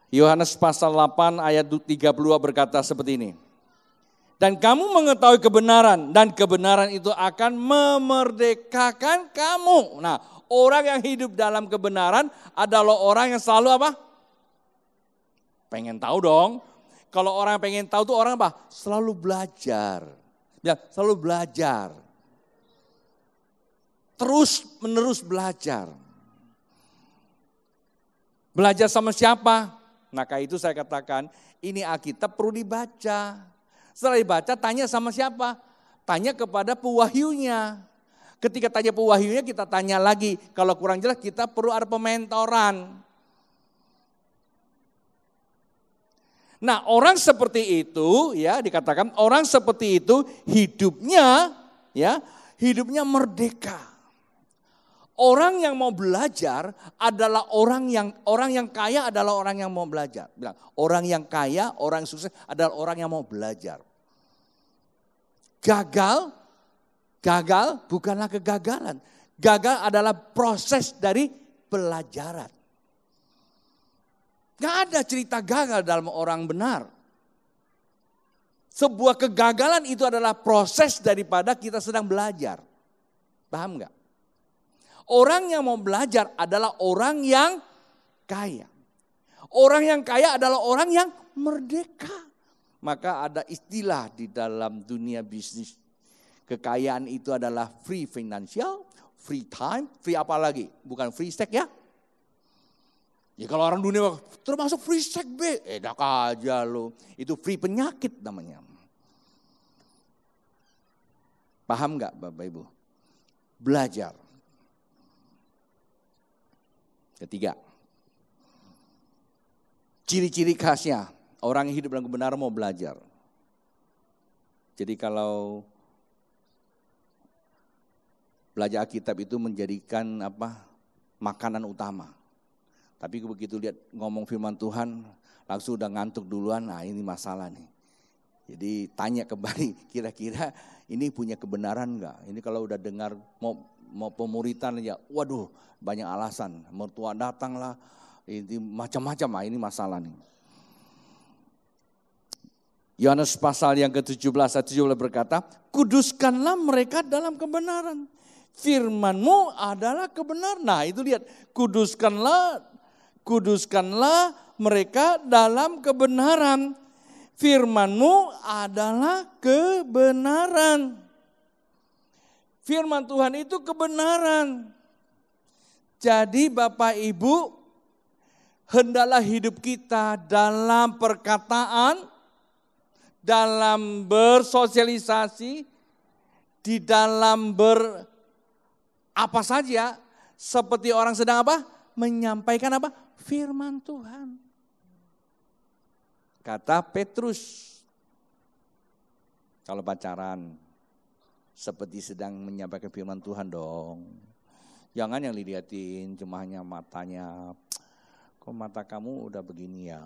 Speaker 1: Yohanes pasal 8 ayat 32 berkata seperti ini. Dan kamu mengetahui kebenaran dan kebenaran itu akan memerdekakan kamu. Nah, orang yang hidup dalam kebenaran adalah orang yang selalu apa? Pengen tahu dong. Kalau orang pengen tahu tuh orang apa? Selalu belajar. Ya, selalu belajar. Terus menerus belajar. Belajar sama siapa? Maka itu saya katakan, ini Alkitab perlu dibaca. Setelah dibaca, tanya sama siapa? Tanya kepada pewahyunya. Ketika tanya pewahyunya, kita tanya lagi. Kalau kurang jelas, kita perlu ada pementoran. Nah, orang seperti itu, ya dikatakan orang seperti itu hidupnya, ya hidupnya merdeka. Orang yang mau belajar adalah orang yang kaya adalah orang yang mau belajar. Bilang, orang yang kaya, orang yang sukses adalah orang yang mau belajar. Gagal bukanlah kegagalan. Gagal adalah proses dari pelajaran. Gak ada cerita gagal dalam orang benar. Sebuah kegagalan itu adalah proses daripada kita sedang belajar. Paham gak? Orang yang mau belajar adalah orang yang kaya. Orang yang kaya adalah orang yang merdeka. Maka ada istilah di dalam dunia bisnis. Kekayaan itu adalah free financial, free time, free apa lagi? Bukan free sex ya. Ya kalau orang dunia termasuk free sex be, edak aja lo. Itu free penyakit namanya. Paham gak Bapak Ibu? Belajar. Ketiga, ciri-ciri khasnya orang yang hidup dalam kebenaran mau belajar. Jadi kalau belajar Alkitab itu menjadikan makanan utama. Tapi begitu lihat ngomong firman Tuhan langsung udah ngantuk duluan, nah ini masalah nih. Jadi tanya kembali kira-kira ini punya kebenaran enggak? Ini kalau udah dengar mau pemuritan ya waduh banyak alasan. Mertua datanglah, ini macam-macam, ini masalah nih. Yohanes pasal yang ke-17 ayat 17 berkata, kuduskanlah mereka dalam kebenaran. Firman-Mu adalah kebenaran. Nah itu lihat, kuduskanlah mereka dalam kebenaran. Firman-Mu adalah kebenaran. Firman Tuhan itu kebenaran. Jadi Bapak Ibu, hendaklah hidup kita dalam perkataan, dalam bersosialisasi, di dalam apa saja, seperti orang sedang menyampaikan firman Tuhan. Kata Petrus, kalau pacaran seperti sedang menyampaikan firman Tuhan dong. Jangan yang dilihatin cuma hanya matanya. Kok mata kamu udah begini ya?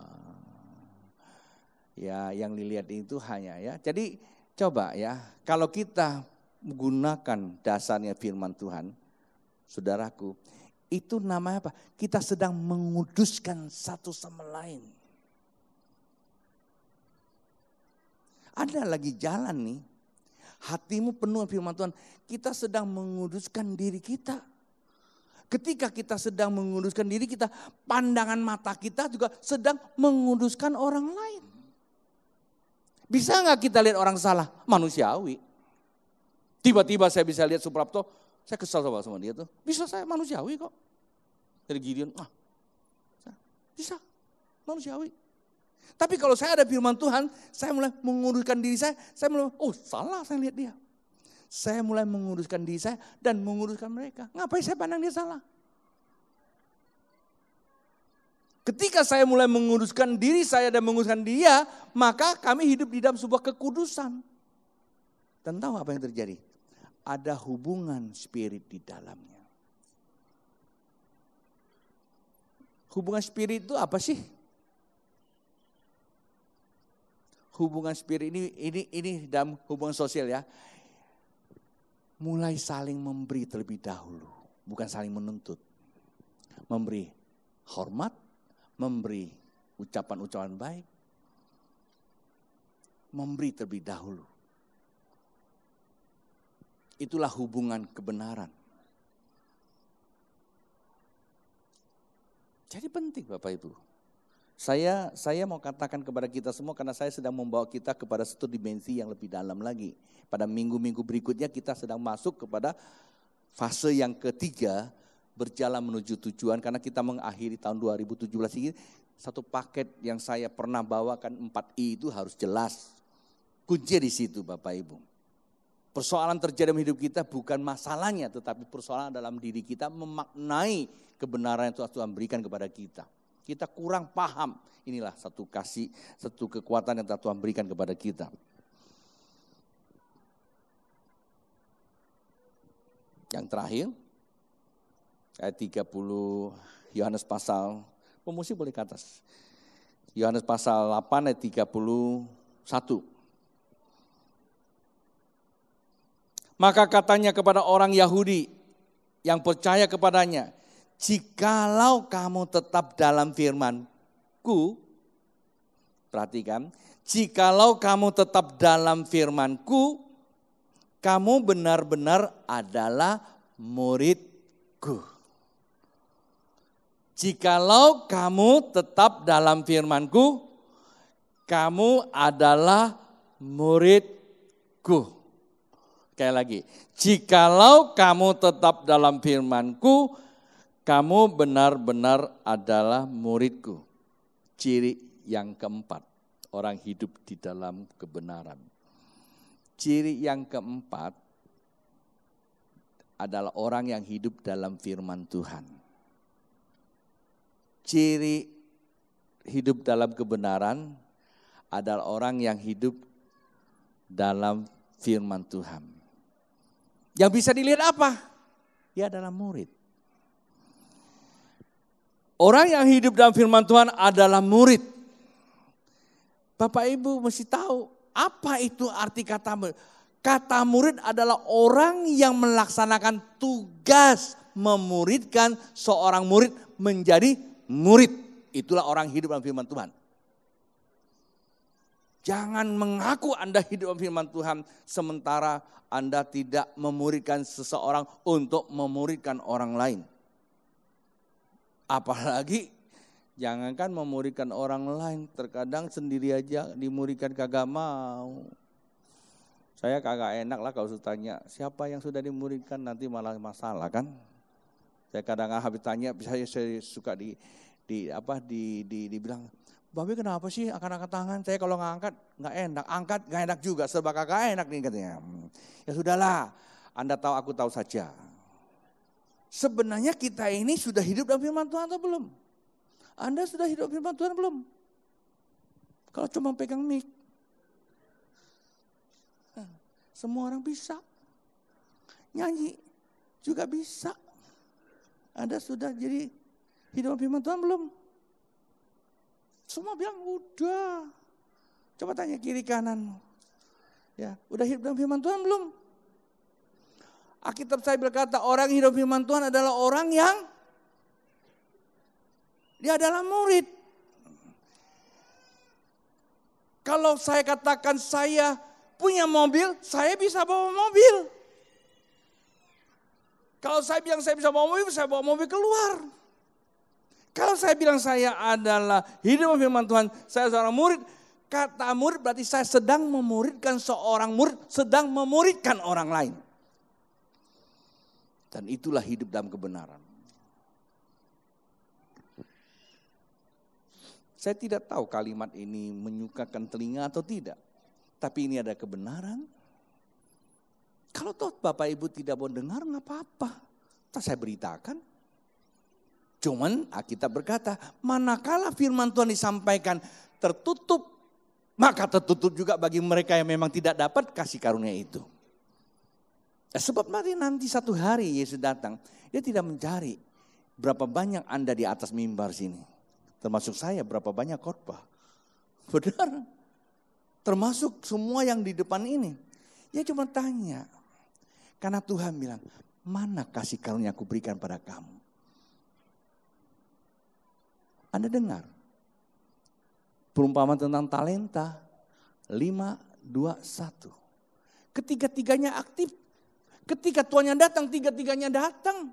Speaker 1: Ya yang dilihat itu hanya ya. Jadi coba ya, kalau kita menggunakan dasarnya firman Tuhan, saudaraku, itu namanya apa? Kita sedang menguduskan satu sama lain. Ada lagi jalan nih, hatimu penuh firman Tuhan, kita sedang menguduskan diri kita. Ketika kita sedang menguduskan diri kita, pandangan mata kita juga sedang menguduskan orang lain. Bisa gak kita lihat orang salah? Manusiawi. Tiba-tiba saya bisa lihat Suprapto, saya kesal sama dia tuh. Bisa saya manusiawi kok. Dari Gideon, bisa manusiawi. Tapi kalau saya ada firman Tuhan, saya mulai menguduskan diri saya mulai, salah saya lihat dia. Saya mulai menguruskan diri saya dan menguruskan mereka. Ngapain saya pandang dia salah? Ketika saya mulai menguruskan diri saya dan menguruskan dia, maka kami hidup di dalam sebuah kekudusan. Dan tahu apa yang terjadi? Ada hubungan spirit di dalamnya. Hubungan spirit itu apa sih? Hubungan spirit ini dalam hubungan sosial ya. Mulai saling memberi terlebih dahulu, bukan saling menuntut. Memberi hormat, memberi ucapan-ucapan baik, memberi terlebih dahulu. Itulah hubungan kebenaran. Jadi penting Bapak Ibu. Saya mau katakan kepada kita semua karena saya sedang membawa kita kepada satu dimensi yang lebih dalam lagi. Pada minggu-minggu berikutnya kita sedang masuk kepada fase yang ketiga, berjalan menuju tujuan. Karena kita mengakhiri tahun 2017 ini, satu paket yang saya pernah bawakan 4I itu harus jelas. Kunci di situ Bapak Ibu. Persoalan terjadi dalam hidup kita bukan masalahnya, tetapi persoalan dalam diri kita memaknai kebenaran yang Tuhan berikan kepada kita. Kita kurang paham, inilah satu kasih, satu kekuatan yang Tuhan berikan kepada kita. Yang terakhir, ayat 30 Yohanes pasal, pemusik boleh ke atas. Yohanes pasal 8 ayat 31. Maka katanya kepada orang Yahudi yang percaya kepadanya, jikalau kamu tetap dalam firman-Ku, perhatikan, jikalau kamu tetap dalam firman-Ku, kamu benar-benar adalah murid-Ku. Jikalau kamu tetap dalam firman-Ku, kamu adalah murid-Ku. Sekali lagi, jikalau kamu tetap dalam firman-Ku, kamu benar-benar adalah murid-Ku. Ciri yang keempat, orang hidup di dalam kebenaran. Ciri yang keempat adalah orang yang hidup dalam firman Tuhan. Ciri hidup dalam kebenaran adalah orang yang hidup dalam firman Tuhan. Yang bisa dilihat apa? Dia adalah murid. Orang yang hidup dalam firman Tuhan adalah murid. Bapak Ibu mesti tahu apa itu arti kata murid. Kata murid adalah orang yang melaksanakan tugas memuridkan seorang murid menjadi murid. Itulah orang hidup dalam firman Tuhan. Jangan mengaku Anda hidup dalam firman Tuhan sementara Anda tidak memuridkan seseorang untuk memuridkan orang lain. Apalagi jangankan memuridkan orang lain, terkadang sendiri aja dimuridkan kagak mau. Saya kagak enak lah kalau tanya siapa yang sudah dimuridkan, nanti malah masalah kan. Saya kadang habis tanya, saya suka dibilang, Babe kenapa sih angkat-angkat tangan? Saya kalau ngangkat nggak enak, angkat nggak enak juga, serba kagak enak nih katanya. Ya sudahlah, Anda tahu aku tahu saja. Sebenarnya kita ini sudah hidup dalam firman Tuhan atau belum? Anda sudah hidup dalam firman Tuhan belum? Kalau cuma pegang mic, semua orang bisa. Nyanyi juga bisa. Anda sudah jadi hidup dalam firman Tuhan belum? Semua bilang udah. Coba tanya kiri kanan. Ya, udah hidup dalam firman Tuhan belum? Alkitab saya berkata orang hidup firman Tuhan adalah orang yang dia adalah murid. Kalau saya katakan saya punya mobil, saya bisa bawa mobil. Kalau saya bilang saya bisa bawa mobil, saya bawa mobil keluar. Kalau saya bilang saya adalah hidup firman Tuhan, saya seorang murid, kata murid berarti saya sedang memuridkan seorang murid, sedang memuridkan orang lain. Dan itulah hidup dalam kebenaran. Saya tidak tahu kalimat ini menyukakan telinga atau tidak. Tapi ini ada kebenaran. Kalau toh Bapak Ibu tidak mau dengar, nggak apa-apa. Saya beritakan. Cuman Alkitab berkata, manakala firman Tuhan disampaikan tertutup, maka tertutup juga bagi mereka yang memang tidak dapat kasih karunia itu. Sebab nanti satu hari Yesus datang, dia tidak mencari berapa banyak Anda di atas mimbar sini. Termasuk saya berapa banyak khotbah. Benar. Termasuk semua yang di depan ini. Dia cuma tanya. Karena Tuhan bilang, mana kasih karunia aku berikan pada kamu? Anda dengar. Perumpamaan tentang talenta. 5, 2, 1. Ketiga-tiganya aktif. Ketika tuannya datang, tiga-tiganya datang.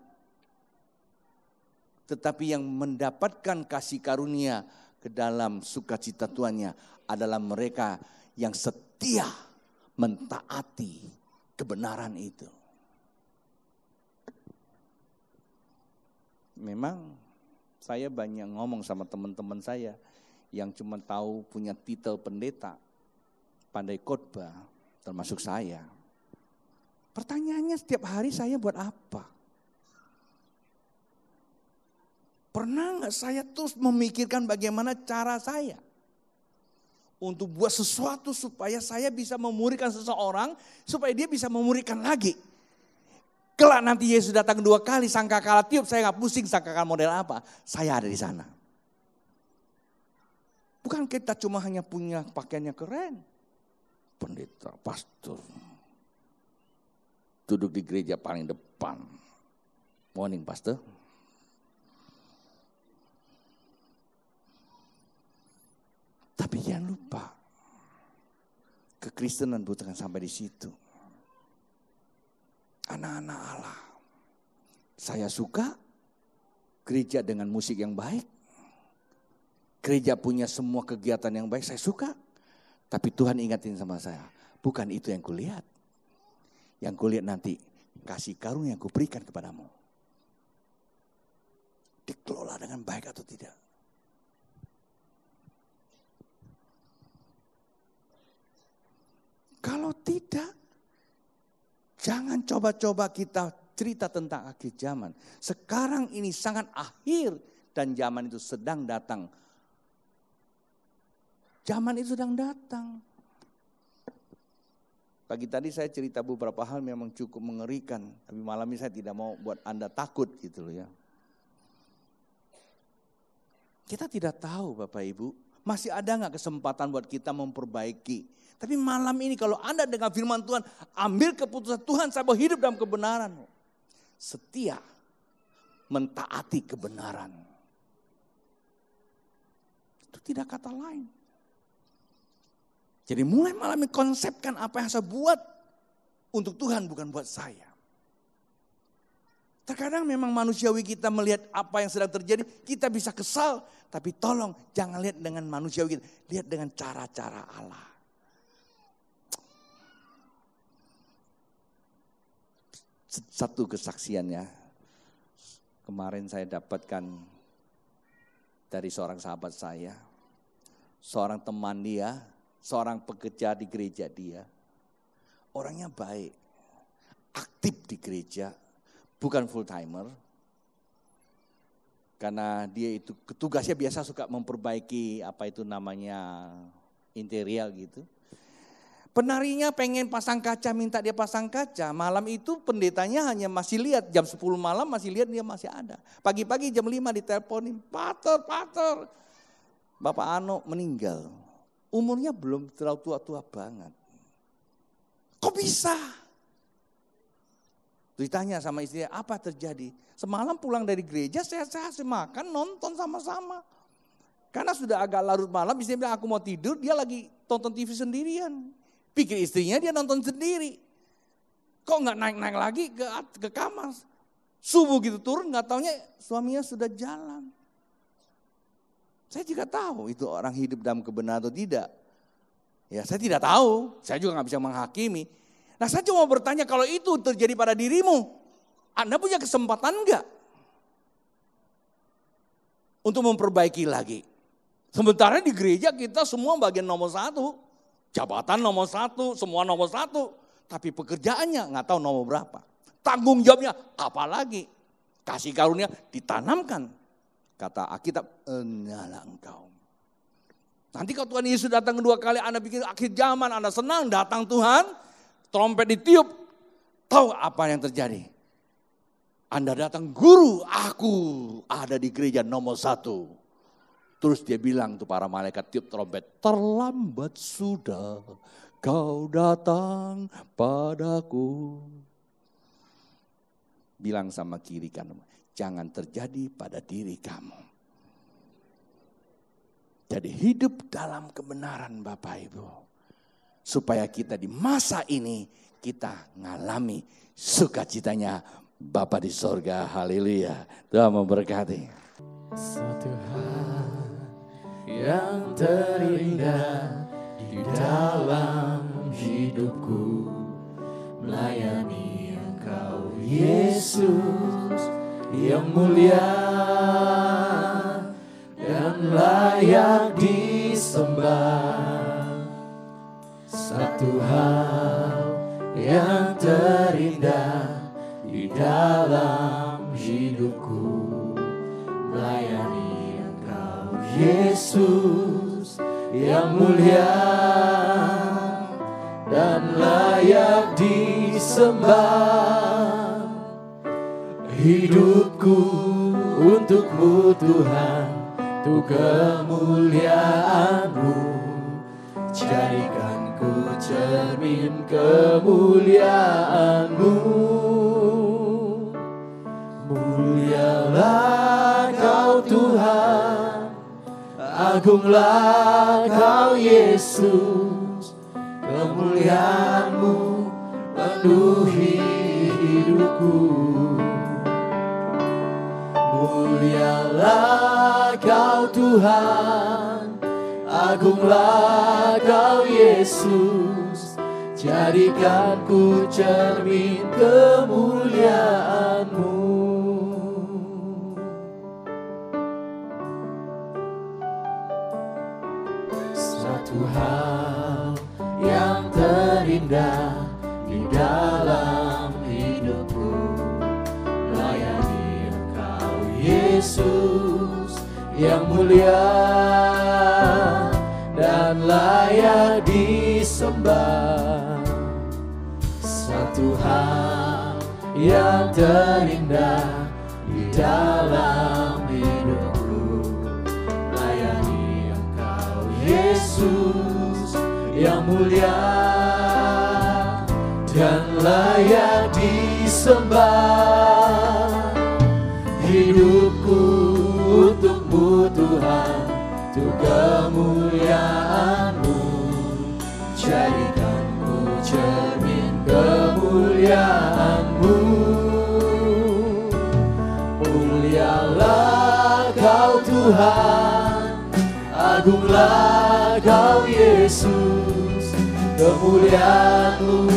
Speaker 1: Tetapi yang mendapatkan kasih karunia ke dalam sukacita tuannya adalah mereka yang setia mentaati kebenaran itu. Memang saya banyak ngomong sama teman-teman saya yang cuma tahu punya titel pendeta, pandai khotbah, termasuk saya. Pertanyaannya setiap hari saya buat apa? Pernah nggak saya terus memikirkan bagaimana cara saya untuk buat sesuatu supaya saya bisa memuridkan seseorang, supaya dia bisa memuridkan lagi. Kelak nanti Yesus datang 2 kali, sangkakala tiup, saya nggak pusing sangkakala model apa, saya ada di sana. Bukan kita cuma hanya punya pakaiannya keren, pendeta, pastor, duduk di gereja paling depan. Morning pastor. Tapi jangan lupa, kekristenan bukan sampai di situ. Anak-anak Allah, saya suka gereja dengan musik yang baik. Gereja punya semua kegiatan yang baik, saya suka. Tapi Tuhan ingatin sama saya, bukan itu yang kulihat. Yang kulihat nanti, kasih karunia yang kuberikan kepadamu. Dikelola dengan baik atau tidak. Kalau tidak, jangan coba-coba kita cerita tentang akhir zaman. Sekarang ini sangat akhir dan zaman itu sedang datang. Zaman itu sedang datang. Pagi tadi saya cerita beberapa hal memang cukup mengerikan. Tapi malam ini saya tidak mau buat Anda takut gitu loh ya. Kita tidak tahu Bapak Ibu, masih ada gak kesempatan buat kita memperbaiki. Tapi malam ini kalau Anda dengar firman Tuhan, ambil keputusan Tuhan, saya mau hidup dalam kebenaran. Setia, mentaati kebenaran. Itu tidak kata lain. Jadi mulai malam ini konsepkan apa yang saya buat untuk Tuhan, bukan buat saya. Terkadang memang manusiawi kita melihat apa yang sedang terjadi, kita bisa kesal. Tapi tolong jangan lihat dengan manusiawi kita, lihat dengan cara-cara Allah. Satu kesaksiannya, kemarin saya dapatkan dari seorang sahabat saya, seorang teman dia, seorang pekerja di gereja dia. Orangnya baik, aktif di gereja, bukan full timer. Karena dia itu tugasnya biasa suka memperbaiki apa itu namanya interior gitu. Penarinya pengen pasang kaca, minta dia pasang kaca. Malam itu pendetanya hanya masih lihat, jam 10 malam masih lihat dia masih ada. Pagi-pagi jam 5 diteleponin, Pater. Bapak Ano meninggal. Umurnya belum terlalu tua-tua banget. Kok bisa? Ditanya sama istrinya, apa terjadi? Semalam pulang dari gereja, sehat-sehat, makan, nonton sama-sama. Karena sudah agak larut malam, istrinya bilang aku mau tidur, dia lagi tonton TV sendirian. Pikir istrinya dia nonton sendiri. Kok gak naik-naik lagi ke kamar. Subuh gitu turun, gak taunya suaminya sudah jalan. Saya juga tahu itu orang hidup dalam kebenaran atau tidak. Ya saya tidak tahu, saya juga gak bisa menghakimi. Nah saya cuma bertanya, kalau itu terjadi pada dirimu, Anda punya kesempatan enggak untuk memperbaiki lagi? Sementara di gereja kita semua bagian nomor 1. Jabatan nomor 1, semua nomor 1. Tapi pekerjaannya nggak tahu nomor berapa. Tanggung jawabnya apalagi. Kasih karunia ditanamkan. Kata Alkitab, enyala engkau. Nanti kalau Tuhan Yesus datang 2 kali, Anda pikir akhir zaman, Anda senang datang Tuhan. Trompet ditiup, tahu apa yang terjadi? Anda datang, guru, aku ada di gereja nomor 1. Terus dia bilang tuh para malaikat tiup trompet, terlambat sudah kau datang padaku. Bilang sama kiri kanan, jangan terjadi pada diri kamu. Jadi hidup dalam kebenaran Bapak Ibu. Supaya kita di masa ini kita ngalami sukacitanya Bapa di sorga. Haleluya. Tuhan memberkati.
Speaker 2: Satu hal yang terindah di dalam hidupku, melayani Engkau Yesus yang mulia dan layak disembah. Satu hal yang terindah di dalam hidupku, melayani Engkau Yesus yang mulia dan layak disembah. Hidupku untuk-Mu Tuhan, untuk kemuliaan-Mu, jadikan ku cermin kemuliaan-Mu. Mulialah Kau Tuhan, agunglah Kau Yesus, kemuliaan-Mu penuhi hidupku. Mulialah Kau Tuhan, agunglah Kau Yesus, jadikan ku cermin kemuliaan-Mu. Satu hal yang terindah di dalam hidupku, melayani Engkau Yesus yang mulia dan layak disembah. Satu hal yang terindah di dalam hidupku, melayani Engkau Yesus yang mulia dan layak disembah. Hidupku untuk-Mu Tuhan, untuk kemuliaan-Mu, jadikan ku cermin kemuliaan-Mu. Mulialah Kau Tuhan, agunglah Kau Yesus, kemuliaan-Mu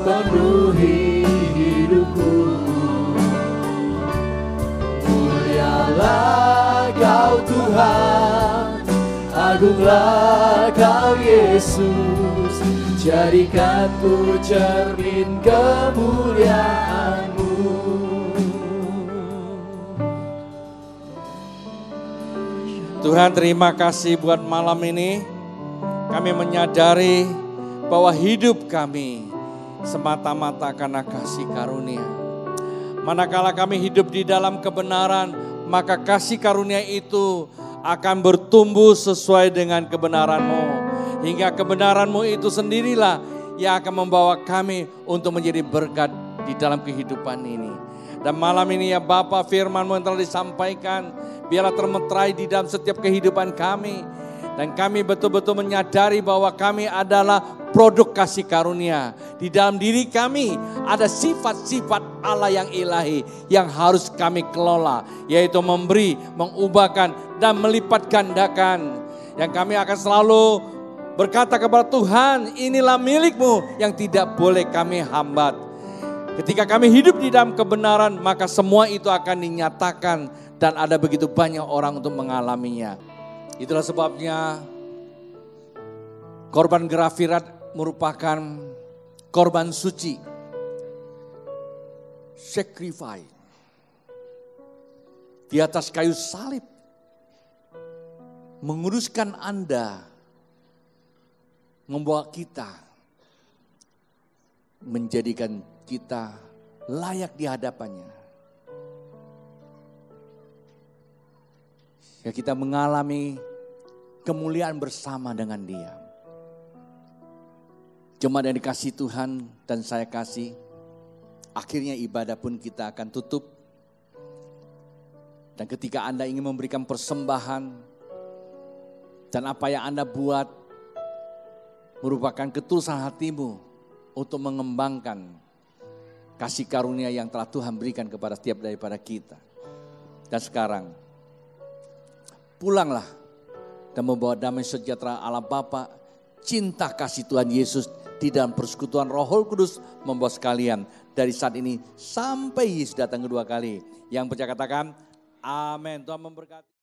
Speaker 2: penuhi hidupku. Mulialah Kau Tuhan, agunglah Kau Yesus, jadikan ku cermin kemuliaan-Mu.
Speaker 1: Tuhan, terima kasih buat malam ini. Kami menyadari bahwa hidup kami semata-mata karena kasih karunia. Manakala kami hidup di dalam kebenaran, maka kasih karunia itu akan bertumbuh sesuai dengan kebenaran-Mu. Hingga kebenaran-Mu itu sendirilah yang akan membawa kami untuk menjadi berkat di dalam kehidupan ini. Dan malam ini ya Bapa, firman-Mu yang telah disampaikan, biarlah termeterai di dalam setiap kehidupan kami. Dan kami betul-betul menyadari bahwa kami adalah produk kasih karunia. Di dalam diri kami ada sifat-sifat Allah yang ilahi yang harus kami kelola. Yaitu memberi, mengubahkan, dan melipat gandakan. Yang kami akan selalu berkata kepada Tuhan, inilah milik-Mu yang tidak boleh kami hambat. Ketika kami hidup di dalam kebenaran, maka semua itu akan dinyatakan dan ada begitu banyak orang untuk mengalaminya. Itulah sebabnya korban Gerafirat merupakan korban suci. Sacrifice. Di atas kayu salib. Menguruskan Anda. Membawa kita. Menjadikan kita layak di hadapannya. Ya, kita mengalami kemuliaan bersama dengan Dia. Jemaat yang dikasihi Tuhan dan saya kasih, akhirnya ibadah pun kita akan tutup. Dan ketika Anda ingin memberikan persembahan, Dan apa yang Anda buat merupakan ketulusan hatimu untuk mengembangkan kasih karunia yang telah Tuhan berikan kepada setiap daripada kita. Dan sekarang, pulanglah dan membawa damai sejahtera Allah Bapa, cinta kasih Tuhan Yesus di dalam persekutuan Roh Kudus membawa sekalian dari saat ini sampai Yesus datang kedua kali. Yang percaya katakan, amin. Tuhan memberkati.